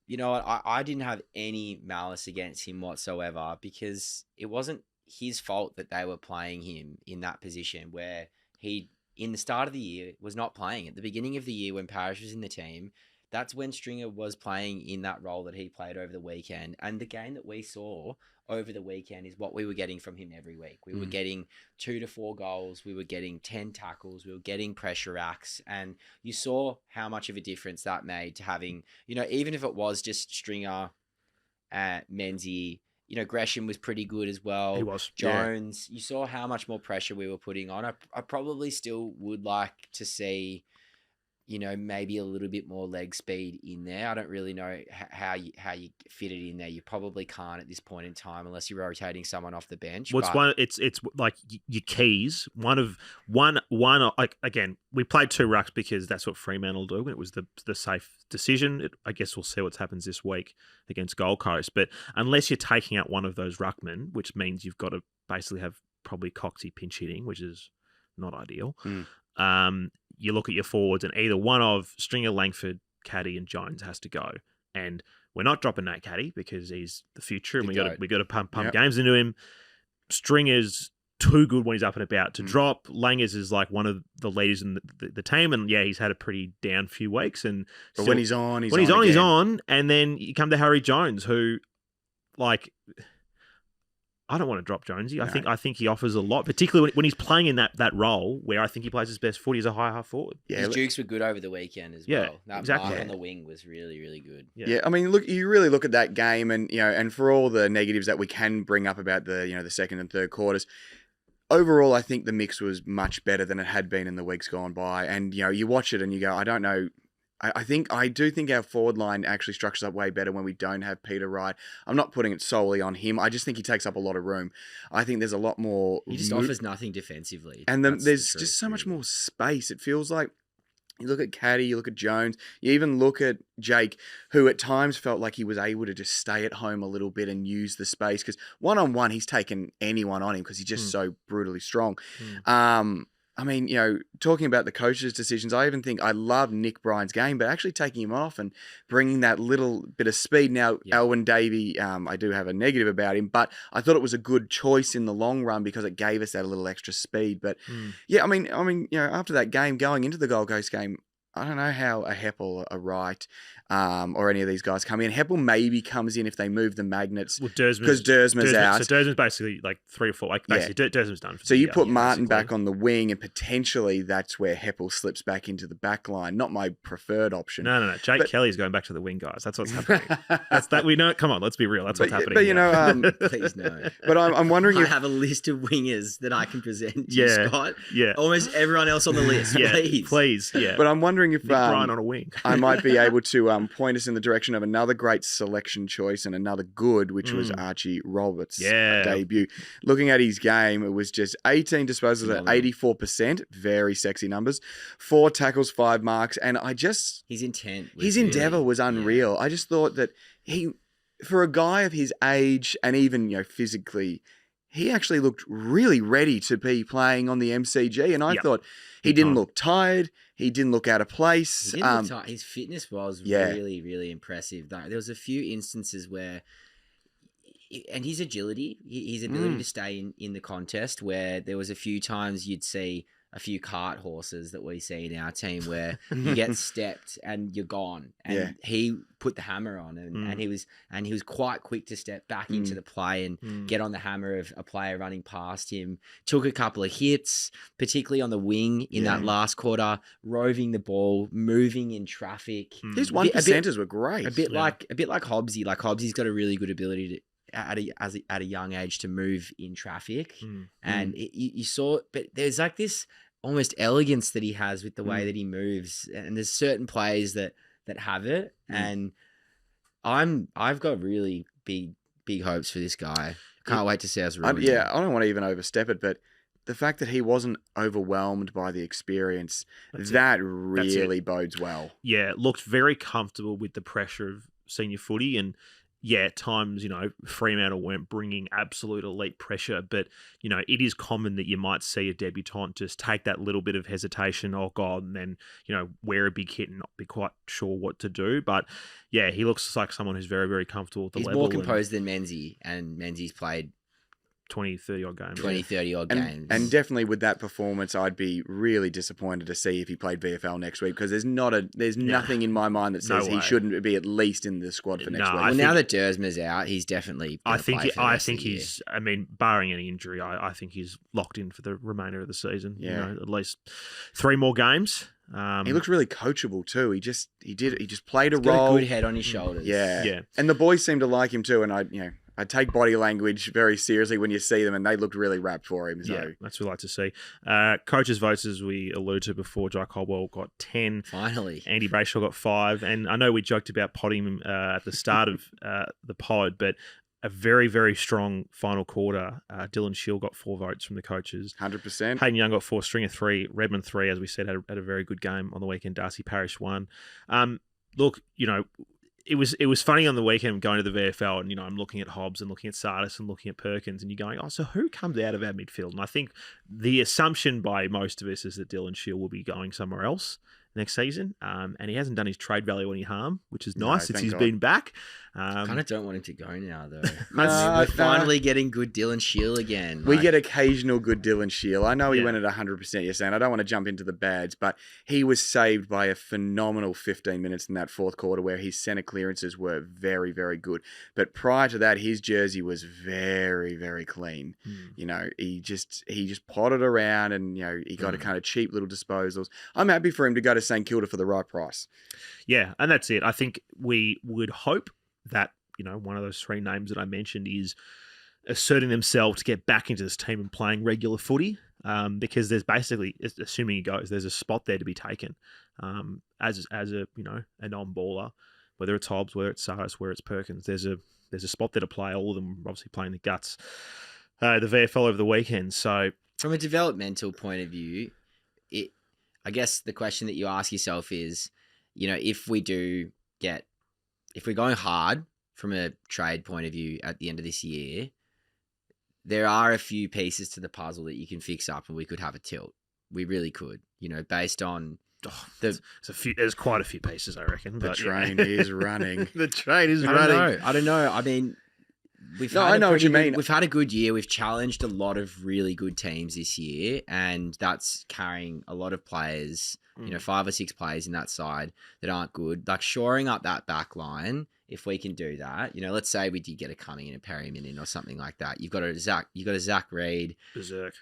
you know what? I didn't have any malice against him whatsoever, because it wasn't his fault that they were playing him in that position where he, in the start of the year, was not playing. At the beginning of the year when Parish was in the team, that's when Stringer was playing in that role that he played over the weekend. And the game that we saw over the weekend is what we were getting from him every week. We were getting 2 to 4 goals. We were getting 10 tackles. We were getting pressure acts. And you saw how much of a difference that made to having, even if it was just Stringer, Menzies, Gresham was pretty good as well. He was. Jones, you saw how much more pressure we were putting on. I probably still would like to see, maybe a little bit more leg speed in there. I don't really know how you fit it in there. You probably can't at this point in time unless you're rotating someone off the bench. Well, it's like your keys. One. Like, again, we played 2 rucks because that's what Fremantle do, and it was the safe decision. I guess we'll see what happens this week against Gold Coast. But unless you're taking out one of those ruckmen, which means you've got to basically have probably Coxie pinch hitting, which is not ideal. You look at your forwards, and either one of Stringer, Langford, Caddy, and Jones has to go. And we're not dropping that Caddy because he's the future, and we got to pump games into him. Stringer's too good when he's up and about to drop. Langers is like one of the leaders in the team, and he's had a pretty down few weeks. But when he's on, he's on. And then you come to Harry Jones, who, like, I don't want to drop Jonesy. No. I think he offers a lot, particularly when he's playing in that role where I think he plays his best footy as a high half forward. Yeah, his jukes were good over the weekend as well. That exactly. Mark on the wing was really, really good. Yeah, I mean, look, you really look at that game, and and for all the negatives that we can bring up about the the second and third quarters, overall, I think the mix was much better than it had been in the weeks gone by. And you watch it and you go, I don't know. I do think our forward line actually structures up way better when we don't have Peter Wright. I'm not putting it solely on him. I just think he takes up a lot of room. I think there's a lot more. He just offers nothing defensively. And there's just so much more space. It feels like you look at Caddy, you look at Jones, you even look at Jake, who at times felt like he was able to just stay at home a little bit and use the space, because one-on-one, he's taken anyone on him because he's just so brutally strong. I mean, talking about the coaches' decisions, I even think I love Nick Bryan's game, but actually taking him off and bringing that little bit of speed. Now, Elwyn Davey, I do have a negative about him, but I thought it was a good choice in the long run because it gave us that little extra speed. But I mean, after that game, going into the Gold Coast game, I don't know how a Heppel, a Wright, or any of these guys come in. Heppel maybe comes in if they move the magnets because Dersman's out. So Dersman's basically like 3 or 4. Like basically, Dersman's done. So you put Martin back on the wing, and potentially that's where Heppel slips back into the back line. Not my preferred option. No. Jake Kelly's going back to the wing, guys. That's what's happening. That's that we know. Come on, let's be real. That's what's happening. But please no. But I'm wondering if I have a list of wingers that I can present to Scott. Yeah, almost everyone else on the list. Please. Yeah. But I'm wondering if Brian on a wing. I might be able to point us in the direction of another great selection choice and another good, which was Archie Roberts' debut. Looking at his game, it was just 18 disposals at 84%, very sexy numbers, 4 tackles, 5 marks, and his intent, his endeavour was unreal. I just thought that for a guy of his age and even physically, he actually looked really ready to be playing on the MCG, and I thought he didn't look tired. He didn't look out of place. He didn't look tired. His fitness was really, really impressive. There was a few instances where, and his agility, his ability to stay in the contest, where there was a few times you'd see a few cart horses that we see in our team where you get stepped and you're gone. And he put the hammer on, and he was quite quick to step back into the play and get on the hammer of a player running past him. Took a couple of hits, particularly on the wing in that last quarter, roving the ball, moving in traffic. His 1%ers were great. A bit like Hobbsy. Like Hobbsy's got a really good ability to at a young age to move in traffic, and you saw. But there's like this almost elegance that he has with the way that he moves, and there's certain players that have it, and I've got really big hopes for this guy. Can't wait to see us ruin him. I don't want to even overstep it, but the fact that he wasn't overwhelmed by the experience, that really bodes well. Yeah, looked very comfortable with the pressure of senior footy, and at times, Fremantle weren't bringing absolute elite pressure, but, it is common that you might see a debutant just take that little bit of hesitation, oh God, and then, wear a big hit and not be quite sure what to do. But yeah, he looks like someone who's very, very comfortable with the He's level. more composed than Menzies, and Menzies played 20, 30 odd games. 20, 30 odd games. And definitely with that performance, I'd be really disappointed to see if he played VFL next week, because there's nothing in my mind that says he shouldn't be at least in the squad for next week. Well, now that Dersma's out, he's definitely I think he's barring any injury, I think he's locked in for the remainder of the season. Yeah. At least 3 more games. He looks really coachable too. He just played a got role. a good head on his shoulders. Yeah. And the boys seem to like him too. And I take body language very seriously when you see them, and they looked really wrapped for him. So. Yeah, that's what we like to see. Coaches' votes, as we alluded to before, Jai Caldwell got 10. Finally. Andy Brayshaw got 5. And I know we joked about potting him at the start of the pod, but a very, very strong final quarter. Dylan Shield got 4 votes from the coaches. 100%. Hayden Young got 4, Stringer 3, Redmond 3, as we said, had a very good game on the weekend. Darcy Parish 1. Look, it was funny on the weekend going to the VFL, and I'm looking at Hobbs and looking at Sardis and looking at Perkins, and you're going, oh, so who comes out of our midfield? And I think the assumption by most of us is that Dylan Shield will be going somewhere else next season, and he hasn't done his trade value any harm, which is nice since he's been back. I kind of don't want him to go now, though. We're finally getting good Dylan Shield again. We get occasional good Dylan Shield. I know he went at 100% yesterday, and I don't want to jump into the bads, but he was saved by a phenomenal 15 minutes in that fourth quarter where his centre clearances were very, very good. But prior to that, his jersey was very, very clean. He just potted around, and he got a kind of cheap little disposals. I'm happy for him to go to St Kilda for the right price. Yeah, and that's it. I think we would hope that, one of those 3 names that I mentioned is asserting themselves to get back into this team and playing regular footy, because there's basically, assuming he goes, there's a spot there to be taken as a non-baller, whether it's Hobbs, whether it's Sardis, whether it's Perkins. There's a spot there to play. All of them obviously playing the guts. The VFL over the weekend. So from a developmental point of view, I guess the question that you ask yourself is, if we're going hard from a trade point of view at the end of this year, there are a few pieces to the puzzle that you can fix up, and we could have a tilt. We really could, based on there's quite a few pieces, I reckon. The train is running. The train is running. I don't know. I mean, I know what you mean. We've had a good year. We've challenged a lot of really good teams this year, and that's carrying a lot of players, 5 or 6 players in that side that aren't good. Like shoring up that back line, if we can do that, let's say we did get a Cumming and a Perryman in or something like that. You've got a Zach Reed. Berserk.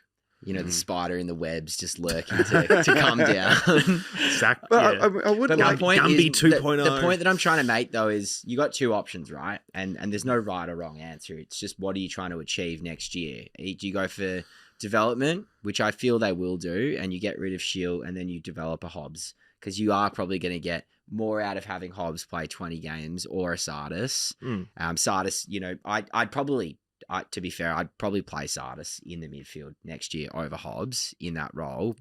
The spider in the webs just lurking to come down. Zach, I would but like Gumby 2.0. The point that I'm trying to make, though, is you got 2 options, right? And there's no right or wrong answer. It's just, what are you trying to achieve next year? Do you go for development, which I feel they will do, and you get rid of Shield, and then you develop a Hobbs? Because you are probably going to get more out of having Hobbs play 20 games or a Sardis. Sardis, to be fair, I'd probably play Sardis in the midfield next year over Hobbs in that role.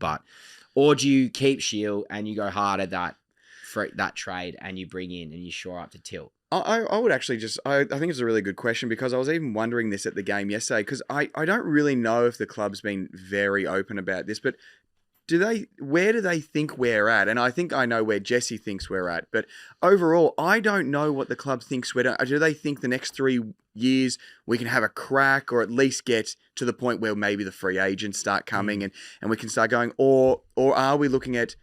Or do you keep Shield and you go hard at that trade and you bring in and you shore up to tilt? I would actually I think it's a really good question, because I was even wondering this at the game yesterday, because I don't really know if the club's been very open about this, but where do they think we're at? And I think I know where Jesse thinks we're at, but overall, I don't know what the club thinks we're at. Do they think the next 3 years we can have a crack, or at least get to the point where maybe the free agents start coming and we can start going, or are we looking at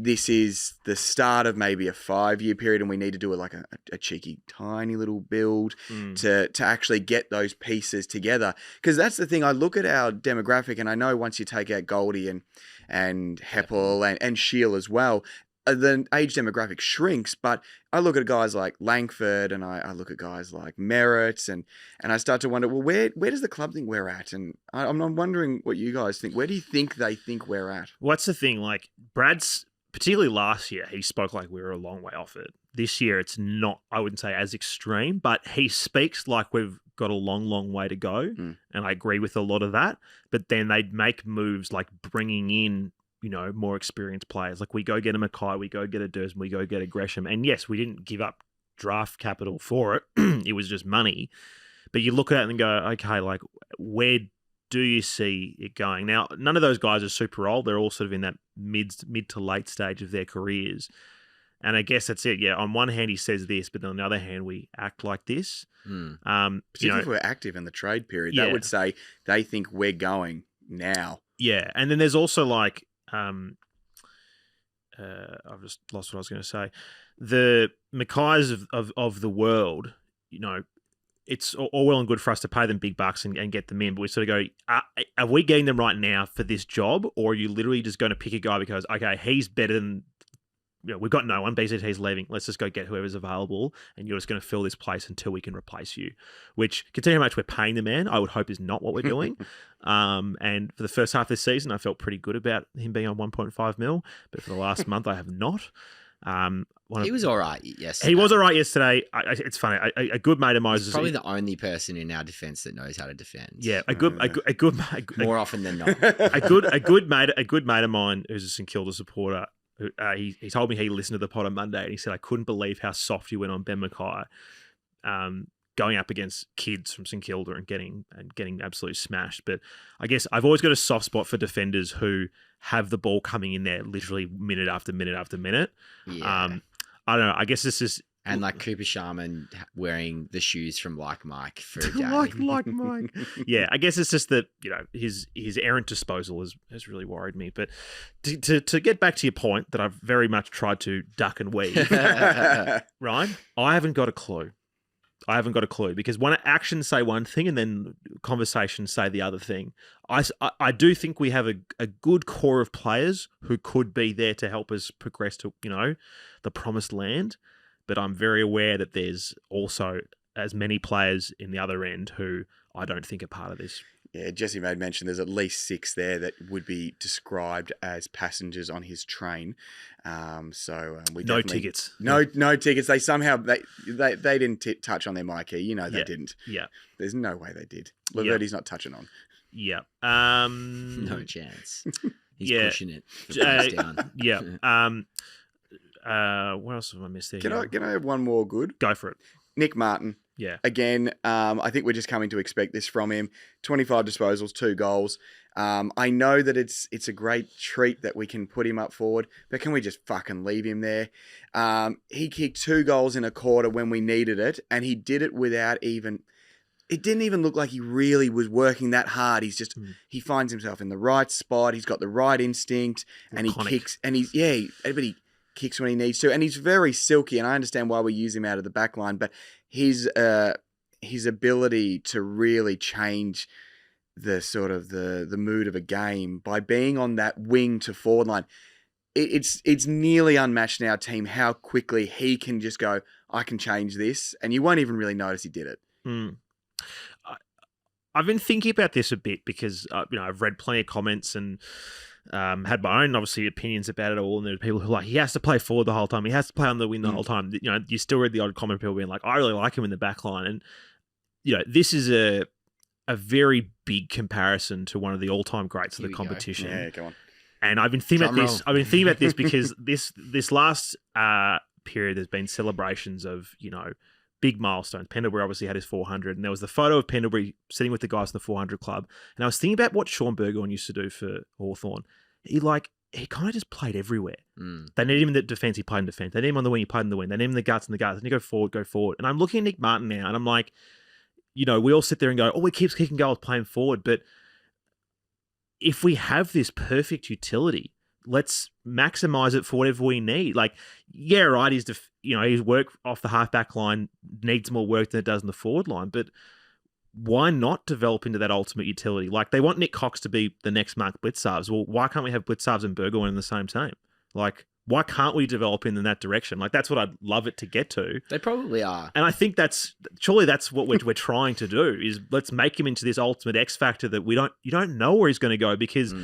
this is the start of maybe a 5-year period and we need to do a cheeky, tiny little build to actually get those pieces together? Because that's the thing. I look at our demographic, and I know once you take out Goldie and Heppel and Shield as well, the age demographic shrinks. But I look at guys like Langford, and I look at guys like Merritt, and I start to wonder, well, where does the club think we're at? And I'm wondering what you guys think. Where do you think they think we're at? What's the thing? Like, Brad's, particularly last year, he spoke like we were a long way off it. This year, it's not, I wouldn't say as extreme, but he speaks like we've got a long, long way to go. And I agree with a lot of that. But then they'd make moves like bringing in, more experienced players. Like, we go get a Mackay, we go get a Dursman, we go get a Gresham. And yes, we didn't give up draft capital for it. It was just money. But you look at it and go, okay, like where do you see it going? Now, none of those guys are super old. They're all sort of in that mid to late stage of their careers. And I guess that's it. Yeah, on one hand, he says this, but on the other hand, we act like this. Particularly if we're active in the trade period. Yeah. That would say they think we're going now. Yeah, and then there's also like, I've just lost what I was going to say. The Mackays of the world, it's all well and good for us to pay them big bucks and get them in, but we sort of go, are we getting them right now for this job, or are you literally just going to pick a guy because, okay, he's better than, we've got no one, BZT's leaving, let's just go get whoever's available, and you're just going to fill this place until we can replace you, which, considering how much we're paying the man, I would hope is not what we're doing. And for the first half of this season, I felt pretty good about him being on 1.5 mil, but for the last month, I have not. He was all right yesterday. He was all right yesterday. It's funny. A good mate of mine He's probably the only person in our defence that knows how to defend. Yeah, more often than not. a good mate of mine who's a St Kilda supporter. He told me he listened to the pod on Monday and he said I couldn't believe how soft you went on Ben Mackay, going up against kids from St Kilda and getting absolutely smashed. But I guess I've always got a soft spot for defenders who have the ball coming in there literally minute after minute after minute. Yeah. I don't know. I guess it's just... And like Cooper Sharman wearing the shoes from Like Mike for a day. like Mike. Yeah, I guess it's just that, his errant disposal has really worried me. But to get back to your point that I've very much tried to duck and weave, right? I haven't got a clue. Because when actions say one thing and then conversations say the other thing. I do think we have a good core of players who could be there to help us progress to, the promised land. But I'm very aware that there's also as many players in the other end who I don't think are part of this. Yeah, Jesse made mention there's at least 6 there that would be described as passengers on his train. We no tickets. No tickets. They somehow they didn't touch on their marquee. They didn't. Yeah. There's no way they did. Laverty's not touching on. Yeah. No chance. He's pushing it. Down. Yeah. What else have I missed there? Can I have one more good? Go for it. Nick Martin. Yeah. Again, I think we're just coming to expect this from him. 25 disposals, 2 goals. I know that it's a great treat that we can put him up forward, but can we just fucking leave him there? He kicked 2 goals in a quarter when we needed it, and he did it without even... It didn't even look like he really was working that hard. He's just... He finds himself in the right spot. He's got the right instinct, and he kicks... And everybody kicks when he needs to, and he's very silky, and I understand why we use him out of the back line, but his ability to really change the sort of the mood of a game by being on that wing to forward line, it's nearly unmatched in our team how quickly he can just go, I can change this, and you won't even really notice he did it. I've been thinking about this a bit because I've read plenty of comments and had my own, obviously, opinions about it all. And there are people who are like, he has to play forward the whole time. He has to play on the wing the whole time. You still read the odd comment, people being like, I really like him in the back line. And, this is a very big comparison to one of the all-time greats of the competition. Yeah, go on. And I've been thinking about this. I've been thinking about this because this last period, there's been celebrations of, big milestones. Pendlebury obviously had his 400, and there was the photo of Pendlebury sitting with the guys in the 400 club. And I was thinking about what Sean Burgoyne used to do for Hawthorn. He kind of just played everywhere. They need him in the defence, he played in defence. They need him on the wing, he played in the wing. They need him in the guts. And you go forward. And I'm looking at Nick Martin now, and I'm like, we all sit there and go, he keeps kicking goals playing forward. But if we have this perfect utility, let's maximize it for whatever we need. Like, yeah, right, his work off the half-back line needs more work than it does in the forward line, but why not develop into that ultimate utility? Like, they want Nick Cox to be the next Mark Blitzarves. Well, why can't we have Blitzarves and Burgoyne in the same team? Like, why can't we develop in that direction? Like, that's what I'd love it to get to. They probably are. And I think that's what we're trying to do, is let's make him into this ultimate X factor that you don't know where he's going to go, because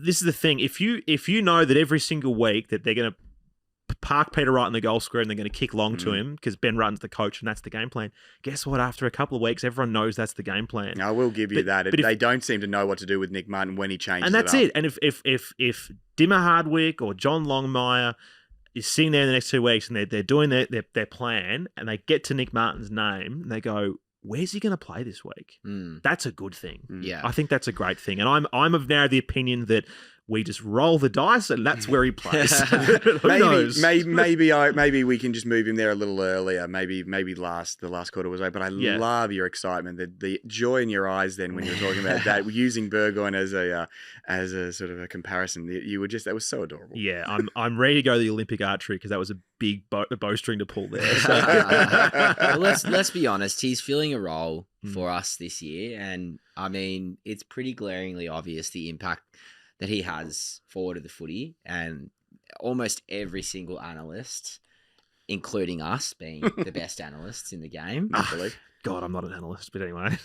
this is the thing. If you know that every single week that they're going to park Peter Wright in the goal square and they're going to kick long to him because Ben Rutten's the coach and that's the game plan, guess what? After a couple of weeks, everyone knows that's the game plan. I will give you that. But they don't seem to know what to do with Nick Martin when he changes it. And that's it. And if Dimmer Hardwick or John Longmire is sitting there in the next 2 weeks and they're doing their plan and they get to Nick Martin's name and they go, where's he going to play this week? That's a good thing. Yeah. I think that's a great thing. And I'm of now the opinion that we just roll the dice and that's where he plays. Who knows? Maybe we can just move him there a little earlier. Maybe the last quarter was over. But I love your excitement, the joy in your eyes then when you were talking about that, using Burgoyne as a sort of a comparison. You were just, that was so adorable. Yeah, I'm ready to go to the Olympic archery because that was a big bowstring to pull there. So. Well, let's be honest. He's filling a role for us this year, and I mean it's pretty glaringly obvious the impact that he has forward of the footy, and almost every single analyst, including us being the best analysts in the game, I believe. God, I'm not an analyst, but anyway.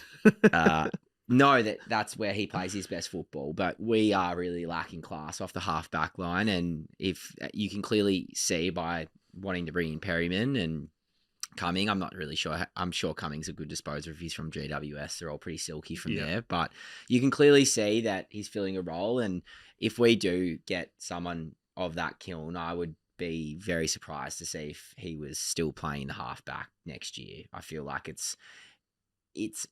Know that that's where he plays his best football, but we are really lacking class off the half-back line, and if you can clearly see by wanting to bring in Perryman and Cumming, I'm not really sure. I'm sure Cumming's a good disposer if he's from GWS. They're all pretty silky from there. But you can clearly see that he's filling a role. And if we do get someone of that kiln, I would be very surprised to see if he was still playing the halfback next year. I feel like it's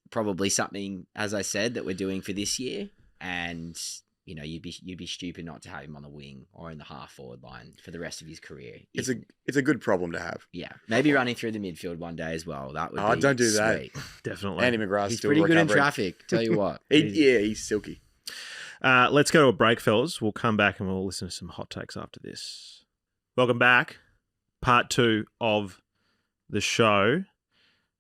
probably something, as I said, that we're doing for this year. And you know, you'd be stupid not to have him on the wing or in the half forward line for the rest of his career. It's a good problem to have. Yeah, maybe running through the midfield one day as well. That would be don't do sweet. that. Definitely. Andy McGrath's He's still pretty good in recovering. traffic. Tell you what. He's silky. Let's go to a break, fellas. We'll come back and we'll listen to some hot takes after this. Welcome back. Part 2 of the show.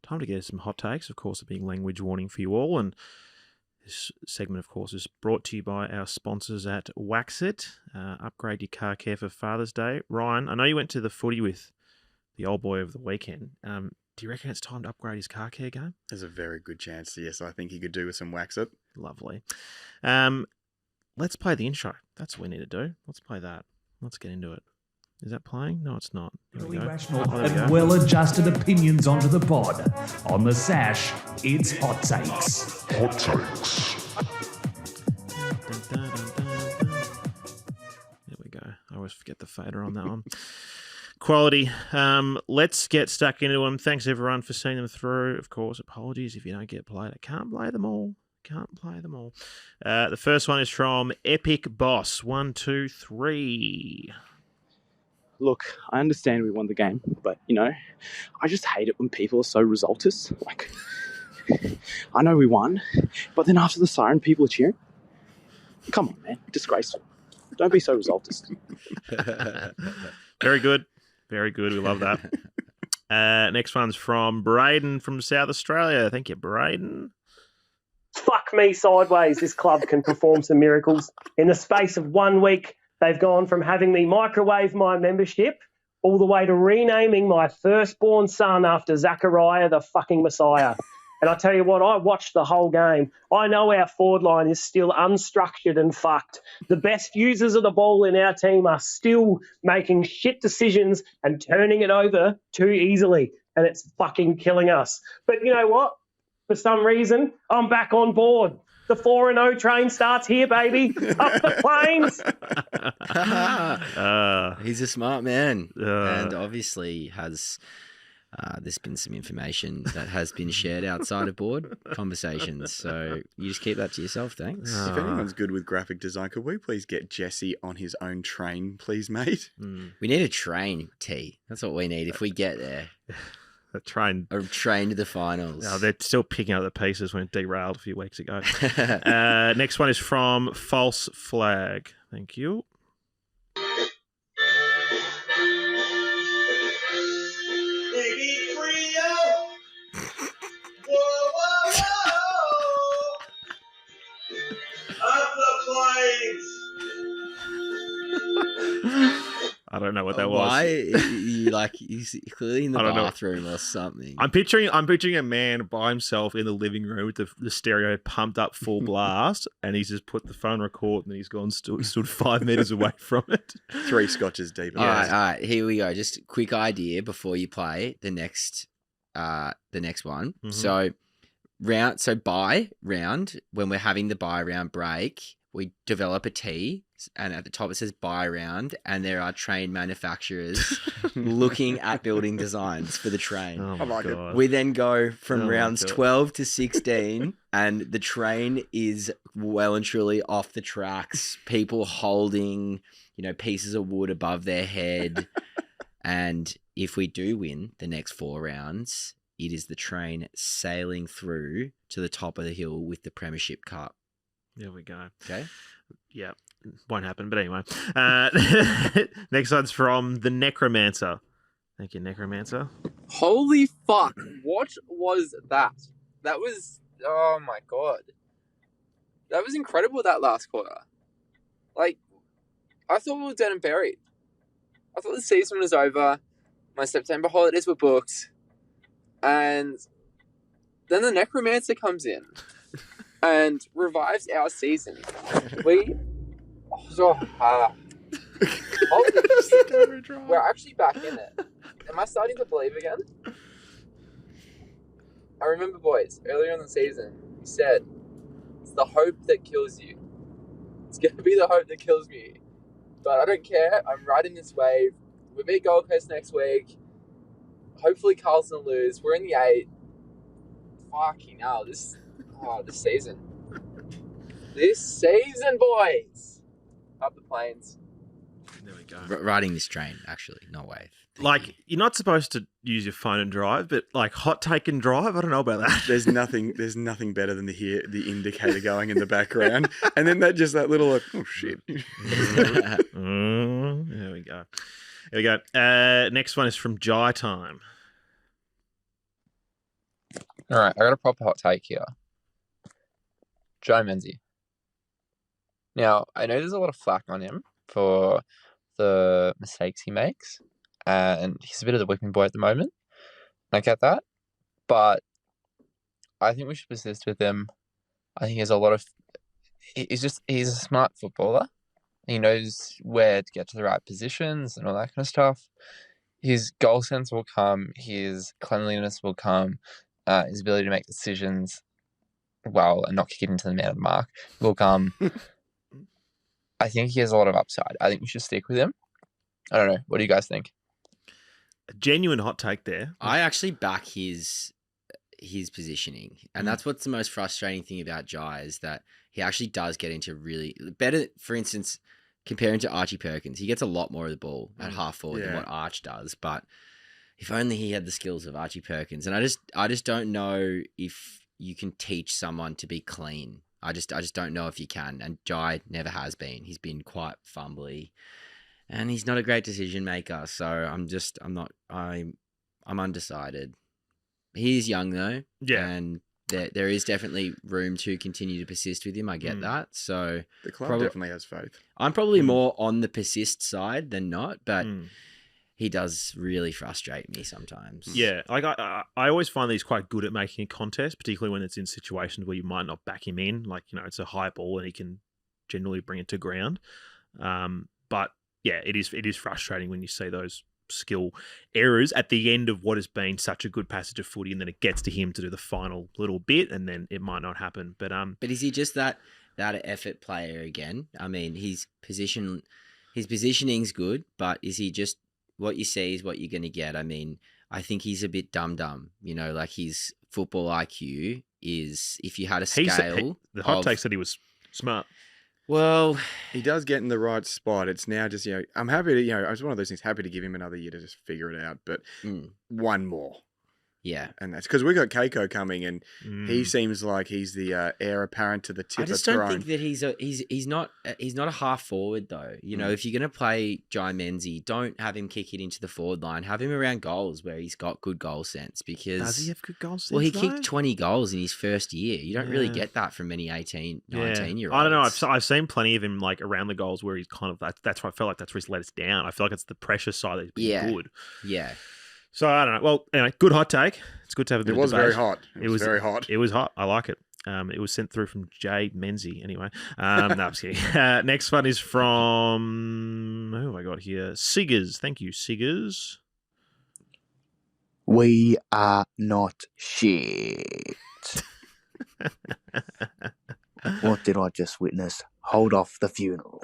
Time to get some hot takes. Of course, a big language warning for you all. And this segment, of course, is brought to you by our sponsors at Waxit. Upgrade your car care for Father's Day. Ryan, I know you went to the footy with the old boy of the weekend. Do you reckon it's time to upgrade his car care game? There's a very good chance, yes. I think he could do with some Waxit. Lovely. Let's play the intro. That's what we need to do. Let's play that. Let's get into it. Is that playing? No, it's not. There we go. Rational and well-adjusted opinions onto the pod. On the Sash, it's Hot Takes. Hot takes. There we go. I always forget the fader on that one. Quality. Let's get stuck into them. Thanks, everyone, for seeing them through. Of course, apologies if you don't get played. I can't play them all. The first one is from Epic Boss. 1, 2, 3. Look, I understand we won the game, but, you know, I just hate it when people are so resultist. Like, I know we won, but then after the siren, people are cheering. Come on, man. Disgraceful. Don't be so resultist. Very good. Very good. We love that. Next one's from Braden from South Australia. Thank you, Braden. Fuck me sideways. This club can perform some miracles. In the space of 1 week, they've gone from having me microwave my membership all the way to renaming my firstborn son after Zachariah the fucking Messiah. And I tell you what, I watched the whole game. I know our forward line is still unstructured and fucked. The best users of the ball in our team are still making shit decisions and turning it over too easily. And it's fucking killing us. But you know what? For some reason, I'm back on board. The 4-0 train starts here, baby. Up the plains. He's a smart man. And obviously has there's been some information that has been shared outside of board conversations. So you just keep that to yourself, thanks. If anyone's good with graphic design, could we please get Jesse on his own train, please, mate? We need a train, T. That's what we need if we get there. A train to the finals. No, they're still picking up the pieces when it derailed a few weeks ago. Next one is from False Flag. Thank you. Baby Frio. Whoa, whoa, whoa. Up the plains. I don't know what that was. Why? He's clearly in the bathroom or something. I'm picturing a man by himself in the living room with the stereo pumped up full blast, and he's just put the phone record and he's gone stood 5 meters away from it. 3 scotches deep. All right, here we go. Just a quick idea before you play the next one. Mm-hmm. So by round, when we're having the bye round break, we develop a tee, and at the top it says buy round, and there are train manufacturers looking at building designs for the train. Oh I my like it. God. We then go from Oh my rounds God. 12 to 16, and the train is well and truly off the tracks. People holding, pieces of wood above their head. And if we do win the next 4 rounds, it is the train sailing through to the top of the hill with the Premiership Cup. There we go. Okay? Yeah, won't happen. But anyway, next one's from the Necromancer. Thank you, Necromancer. Holy fuck. What was that? That was, oh my God. That was incredible, that last quarter. Like, I thought we were dead and buried. I thought the season was over. My September holidays were booked. And then the Necromancer comes in and revives our season. Holy shit. We're actually back in it. Am I starting to believe again? I remember, boys, earlier in the season, you said, it's the hope that kills you. It's going to be the hope that kills me. But I don't care. I'm riding this wave. We beat Gold Coast next week. Hopefully Carlton will lose. We're in the 8. Fucking hell. This season. This season, boys. Up the plains. There we go. Riding this train, actually, not wave. Thank Like, you. you're not supposed to use your phone and drive, but like hot take and drive, I don't know about that. There's nothing better than to hear the indicator going in the background, and then that little like, oh shit. There we go. There we go. Next one is from Jai Time. All right, I got a proper hot take here. Joe Menzies. Now, I know there's a lot of flack on him for the mistakes he makes, and he's a bit of the whipping boy at the moment. I get that, but I think we should persist with him. I think he has a lot of... He's a smart footballer. He knows where to get to the right positions and all that kind of stuff. His goal sense will come. His cleanliness will come. His ability to make decisions well and not kick it into the man of the mark will come. I think he has a lot of upside. I think we should stick with him. I don't know. What do you guys think? A genuine hot take there. I actually back his positioning, and that's what's the most frustrating thing about Jai is that he actually does get into really better. For instance, comparing to Archie Perkins, he gets a lot more of the ball at half forward than what Arch does. But if only he had the skills of Archie Perkins, and I just don't know if you can teach someone to be clean. I just don't know if you can, and Jai never has been. He's been quite fumbly, and he's not a great decision maker. So I'm undecided. He is young though, and there is definitely room to continue to persist with him. I get that. So The club definitely has faith. I'm probably more on the persist side than not, but he does really frustrate me sometimes. Yeah, like I always find that he's quite good at making a contest, particularly when it's in situations where you might not back him in. Like, it's a high ball and he can generally bring it to ground. But yeah, it is frustrating when you see those skill errors at the end of what has been such a good passage of footy, and then it gets to him to do the final little bit, and then it might not happen. But is he just that effort player again? I mean, his positioning's good, but is he just what you see is what you're going to get? I mean, I think he's a bit dumb. Like his football IQ is, if you had a scale. The hot take said he was smart. Well, he does get in the right spot. It's now just, I'm happy to, it's one of those things, happy to give him another year to just figure it out, but one more. Yeah. And that's because we got Keiko coming, and he seems like he's the heir apparent to the tip of the throne. I just don't think that he's not a half forward though. If you're going to play Jai Menzies, don't have him kick it into the forward line. Have him around goals where he's got good goal sense, because Does he have good goal sense? Well, he though? kicked 20 goals in his first year. You don't really get that from many 18, 19-year-olds. I don't know. I've seen plenty of him like around the goals where he's kind of that's why I felt like that's where he's let us down. I feel like it's the pressure side that's been good. Yeah. So I don't know. Well, anyway, good hot take. It's good to have a bit of debate. Very hot. It was very hot. It was hot. I like it. It was sent through from Jay Menzies. Anyway, no, I'm just kidding. Next one is from who have I got here? Siggers. Thank you, Siggers. We are not shit. What did I just witness? hold off the funeral.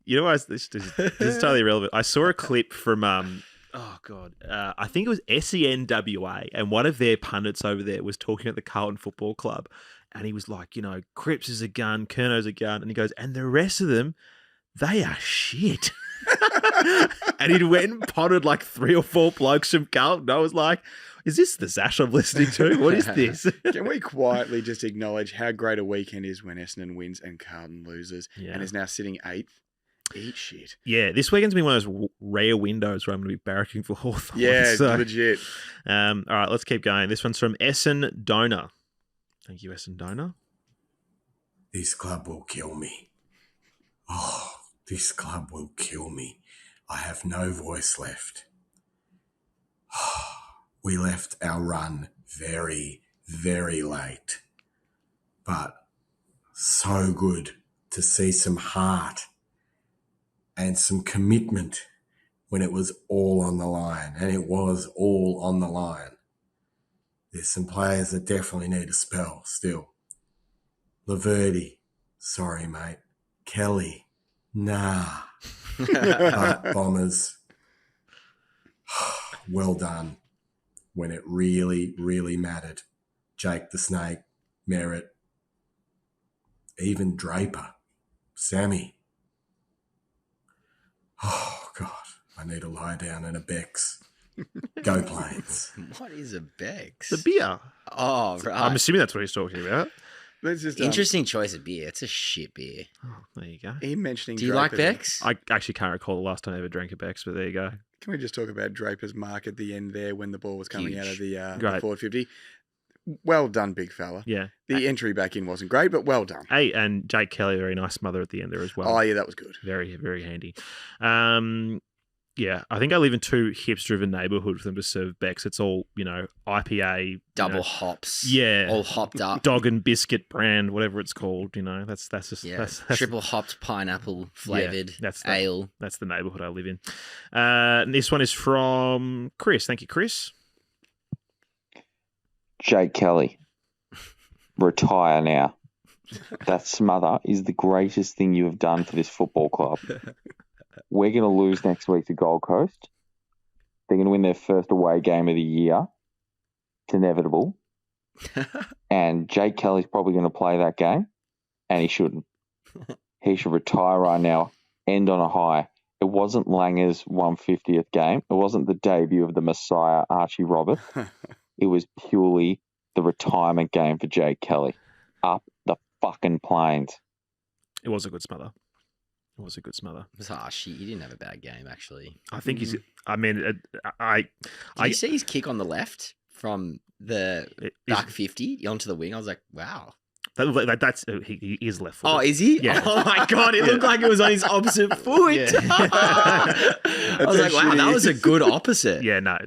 You know, this is totally irrelevant. I saw a clip from I think it was SENWA, and one of their pundits over there was talking at the Carlton Football Club, and he was like, Cripps is a gun, Kerno's a gun, and he goes, and the rest of them, they are shit. And he went and potted like 3 or 4 blokes from Carlton. I was like, is this the Sash I'm listening to? What is this? Can we quietly just acknowledge how great a weekend is when Essendon wins and Carlton loses and is now sitting 8th? Eat shit. Yeah, this weekend's been one of those rare windows where I'm going to be barracking for Hawthorn. Yeah, legit. All right, let's keep going. This one's from Essendon. Thank you, Essendon. This club will kill me. Oh, this club will kill me. I have no voice left. We left our run very, very late. But so good to see some heart and some commitment when it was all on the line. And it was all on the line. There's some players that definitely need a spell still. Laverty, sorry, mate. Kelly, nah. But Bombers, well done when it really, really mattered. Jake the Snake, Merritt, even Draper, Sammy. Oh, God, I need to lie down in a Bex. Go Plains. What is a Bex? The beer. Oh, right. I'm assuming that's what he's talking about. Let's just, Interesting choice of beer. It's a shit beer. Oh, there you go. Him mentioning Do you Draper like Bex? I actually can't recall the last time I ever drank a Bex, but there you go. Can we just talk about Draper's mark at the end there when the ball was coming out of the Great. forward 50? Well done, big fella. Yeah. The entry back in wasn't great, but well done. Hey, and Jake Kelly, very nice mother at the end there as well. Oh, yeah, that was good. Very, very handy. Yeah, I think I live in 2 hips-driven neighbourhoods for them to serve Bex. It's all, IPA. Double hops. Yeah. All hopped up. Dog and biscuit brand, whatever it's called. That's just... Yeah. That's, Triple hopped pineapple flavoured ale. That's the neighbourhood I live in. This one is from Chris. Thank you, Chris. Jake Kelly, retire now. That smother is the greatest thing you have done for this football club. We're going to lose next week to Gold Coast. They're going to win their first away game of the year. It's inevitable. And Jake Kelly's probably going to play that game, and he shouldn't. He should retire right now, end on a high. It wasn't Langer's 150th game. It wasn't the debut of the Messiah, Archie Roberts. It was purely the retirement game for Jake Kelly. Up the fucking plains. It was a good smother. It was a good smother. It was harsh. He didn't have a bad game, actually. I think he's... I mean, Did you see his kick on the left from the back 50 onto the wing? I was like, wow. That's he is left footed. Oh, is he? Yeah. Oh my God, it looked like it was on his opposite foot. Yeah. I was like, wow, that was a good opposite. Yeah, no.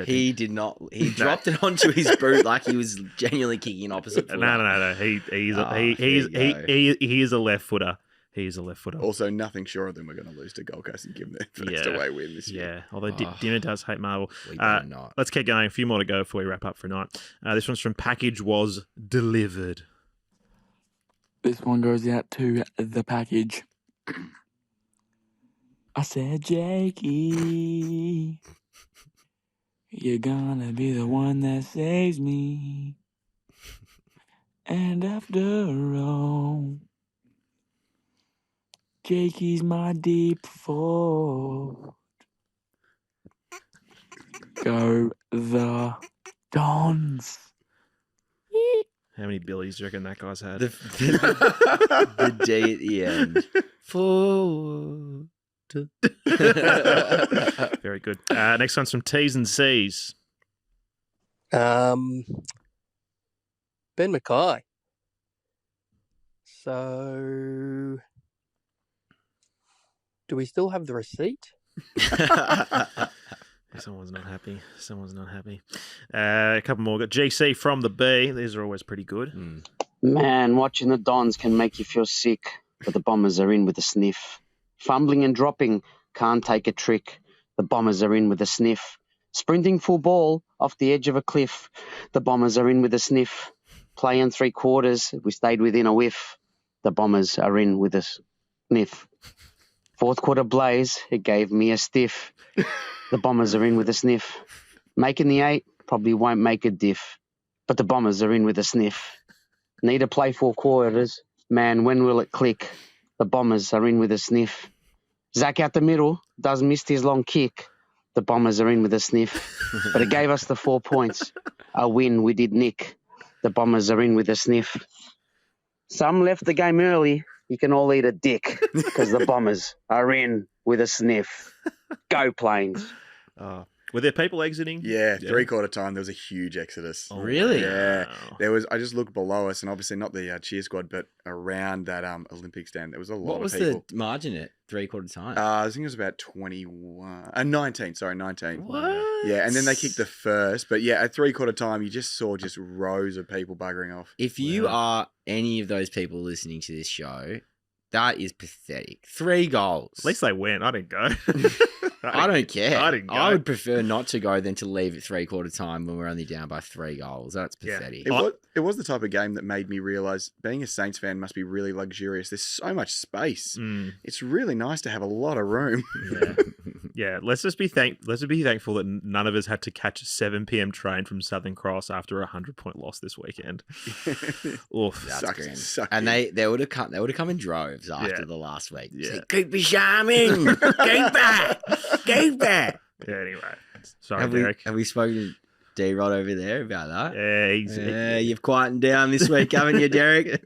He did not. He dropped it onto his boot like he was genuinely kicking opposite foot. No. He is a left footer. He's a left footer. Also, nothing surer than we're going to lose to Gold Coast and give them their first away win this year. Yeah, although Dinner does hate Marvel. We better not. Let's keep going. A few more to go before we wrap up for tonight. This one's from Package Was Delivered. This one goes out to the package. I said, Jakey, you're gonna be the one that saves me. And after all, Jakey's my deep fault. Go the Dons. How many Billies do you reckon that guy's had? The D at the end. Forward. Very good. Next one's from T's and C's. Ben Mackay. So, do we still have the receipt? Someone's not happy. A couple more. Got GC from the B. These are always pretty good. Man, watching the Dons can make you feel sick, but the Bombers are in with a sniff. Fumbling and dropping can't take a trick. The Bombers are in with a sniff. Sprinting full ball off the edge of a cliff. The Bombers are in with a sniff. Playing 3 quarters, we stayed within a whiff. The Bombers are in with a sniff. Fourth quarter blaze, it gave me a stiff. The Bombers are in with a sniff. Making the 8 probably won't make a diff. But the Bombers are in with a sniff. Need to play 4 quarters. Man, when will it click? The Bombers are in with a sniff. Zach out the middle, does missed his long kick. The Bombers are in with a sniff. But it gave us the 4 points. A win we did nick. The Bombers are in with a sniff. Some left the game early. You can all eat a dick because the Bombers are in with a sniff. Go Plains. Were there people exiting? Yeah, 3/4 time there was a huge exodus. Oh, really? Yeah. There was. I just looked below us, and obviously not the cheer squad, but around that Olympic stand, there was a lot What was of people. the margin at 3/4 time? I think it was about 21, 19. Sorry, 19. What? Yeah, and then they kicked the first, but yeah, at 3/4 time, you just saw rows of people buggering off. If you are any of those people listening to this show, that is pathetic. 3 goals. At least they went. I didn't go. I don't care. I didn't go. I would prefer not to go than to leave at 3/4 time when we're only down by 3 goals. That's pathetic. It was the type of game that made me realise being a Saints fan must be really luxurious. There's so much space. It's really nice to have a lot of room. Yeah, let's just be thankful that none of us had to catch a 7 p.m. train from Southern Cross after a 100-point loss this weekend. Oof, That's grim. And they would have come in droves after the last week. Yeah. Say, keep me shamming. Go back. Go back. Yeah, anyway. Sorry, Derek. Have we spoken to D-Rod over there about that? Yeah, you've quietened down this week, haven't you, Derek?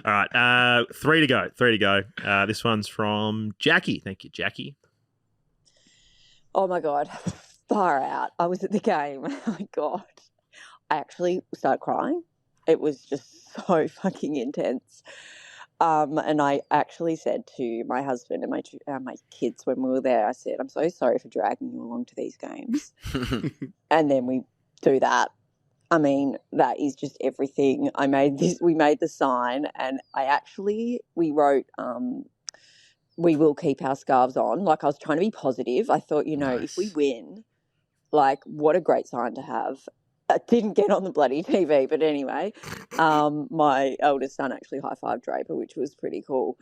All right, 3 to go. 3 to go. This one's from Jackie. Thank you, Jackie. Oh my God, far out. I was at the game. Oh my God. I actually started crying. It was just so fucking intense. And I actually said to my husband and my kids when we were there, I said, I'm so sorry for dragging you along to these games. And then we do that. I mean, that is just everything. We made the sign, and we wrote, we will keep our scarves on. Like, I was trying to be positive. I thought, if we win, like, what a great sign to have. I didn't get on the bloody TV, but anyway, my eldest son actually high-fived Draper, which was pretty cool.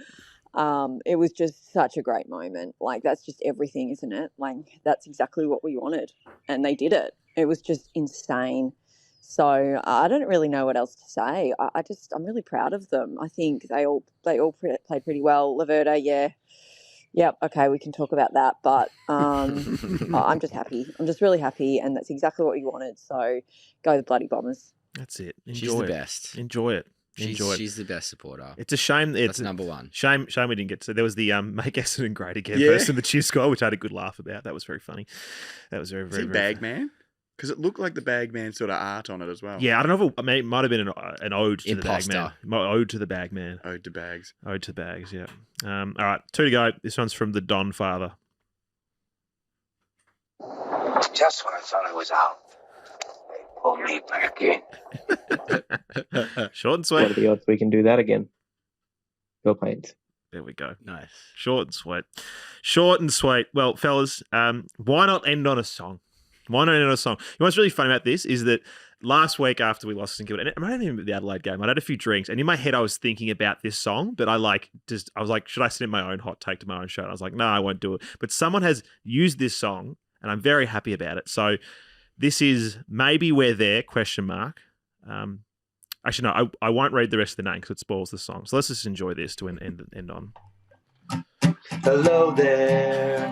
It was just such a great moment. Like, that's just everything, isn't it? Like, that's exactly what we wanted, and they did it. It was just insane. So I don't really know what else to say. I'm really proud of them. I think they all played pretty well. Laverda, Yep, okay, we can talk about that. But I'm just happy. I'm just really happy, and that's exactly what we wanted. So go the bloody Bombers. That's it. She's the best. Enjoy it. She's the best supporter. It's a shame. That's number one. Shame we didn't get to. There was the make Essendon great again person, the cheer score, which I had a good laugh about. That was very funny. That was very, very, very Bagman? Because it looked like the Bagman sort of art on it as well. Yeah, I don't know if it might have been an ode to Imposter. the Bagman. Ode to the Bagman. Ode to Bags. Ode to Bags, yeah. All right, 2 to go. This one's from the Don Father. Just when I thought I was out, they pulled me back in. Short and sweet. What are the odds we can do that again? Go Plains. There we go. Nice. Short and sweet. Short and sweet. Well, fellas, why not end on a song? Why not end on a song? You know what's really funny about this is that last week after we lost to St Kilda, and it might have been the Adelaide game, I had a few drinks, and in my head I was thinking about this song, but I was like, should I send my own hot take to my own show? And I was like, no, I won't do it. But someone has used this song, and I'm very happy about it. So this is Maybe We're There, ? Actually, no, I won't read the rest of the name because it spoils the song. So let's just enjoy this to end on. Hello there.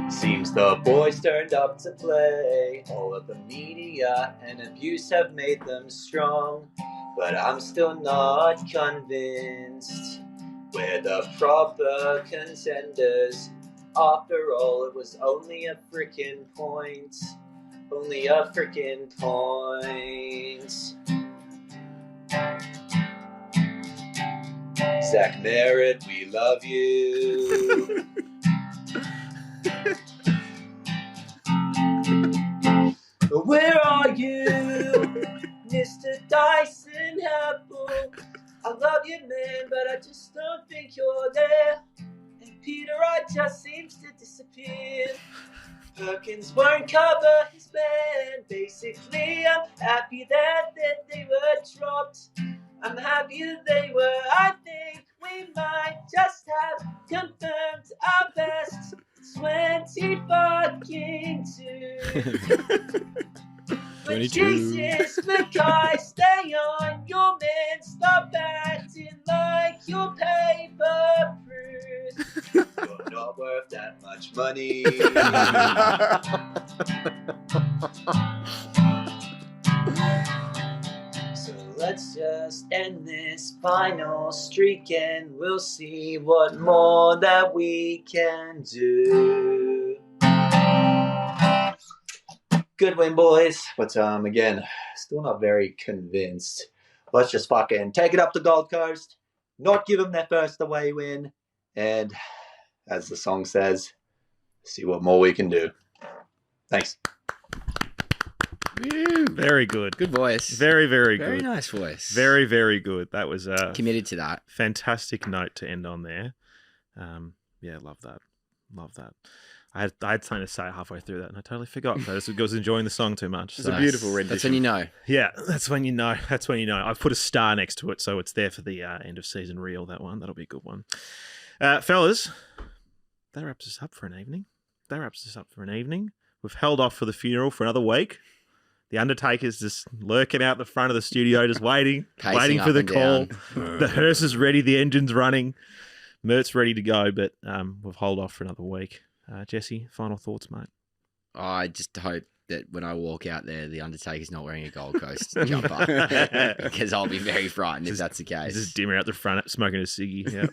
Seems the boys turned up to play. All of the media and abuse have made them strong. But I'm still not convinced we're the proper contenders. After all, it was only a frickin' point. Only a frickin' point. Zach Merritt, we love you. Where are you, Mr. Dyson Apple? I love you, man, but I just don't think you're there. And Peter Wright just seems to disappear. Perkins won't cover his band. Basically, I'm happy that they were dropped. I'm happy that they were, I think, Jesus, Mackay, stay on your man. Stop acting like you're paper proof. You're not worth that much money. So let's just end this final streak and we'll see what more that we can do. Good win, boys. But again, still not very convinced. Let's just fucking take it up to Gold Coast, not give them their first away win, and as the song says, see what more we can do. Thanks. Very good. Good voice. Very, very good. Very nice voice. Very, very good. That was committed to that. Fantastic note to end on there. Yeah, love that. Love that. I had something to say halfway through that, and I totally forgot. I was enjoying the song too much. It's a beautiful rendition. That's when you know. Yeah, that's when you know. That's when you know. I've put a star next to it, so it's there for the end of season reel, that one. That'll be a good one. Fellas, that wraps us up for an evening. We've held off for the funeral for another week. The Undertaker's just lurking out the front of the studio, just waiting for the call. The hearse is ready. The engine's running. Mert's ready to go, but we've held off for another week. Jesse, final thoughts, mate? I just hope that when I walk out there, the Undertaker's not wearing a Gold Coast jumper, because I'll be very frightened if that's the case. Just dimmer out the front, smoking a ciggy. Yeah.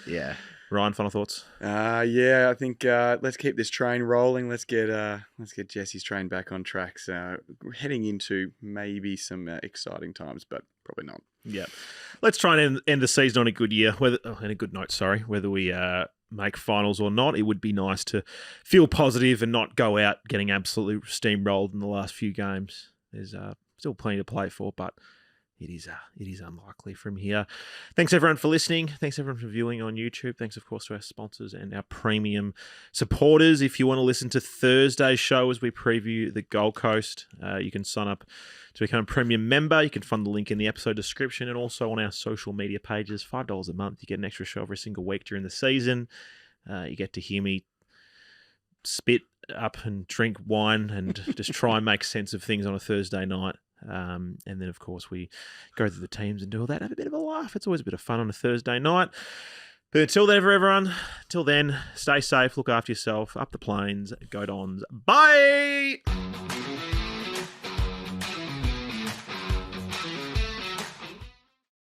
Yeah. Ryan, final thoughts? Yeah, I think let's keep this train rolling. Let's get Jesse's train back on track. So we're heading into maybe some exciting times, but probably not. Yeah. Let's try and end the season on a good year, on a good note, whether we make finals or not. It would be nice to feel positive and not go out getting absolutely steamrolled in the last few games. There's still plenty to play for, but it is unlikely from here. Thanks everyone for listening. Thanks everyone for viewing on YouTube. Thanks of course to our sponsors and our premium supporters. If you want to listen to Thursday's show as we preview the Gold Coast, you can sign up to become a premium member. You can find the link in the episode description and also on our social media pages. $5 a month. You get an extra show every single week during the season. You get to hear me spit up and drink wine and just try and make sense of things on a Thursday night. And then, of course, we go through the teams and do all that. Have a bit of a laugh. It's always a bit of fun on a Thursday night. But until then, stay safe, look after yourself, up the plains, go Dons. Bye!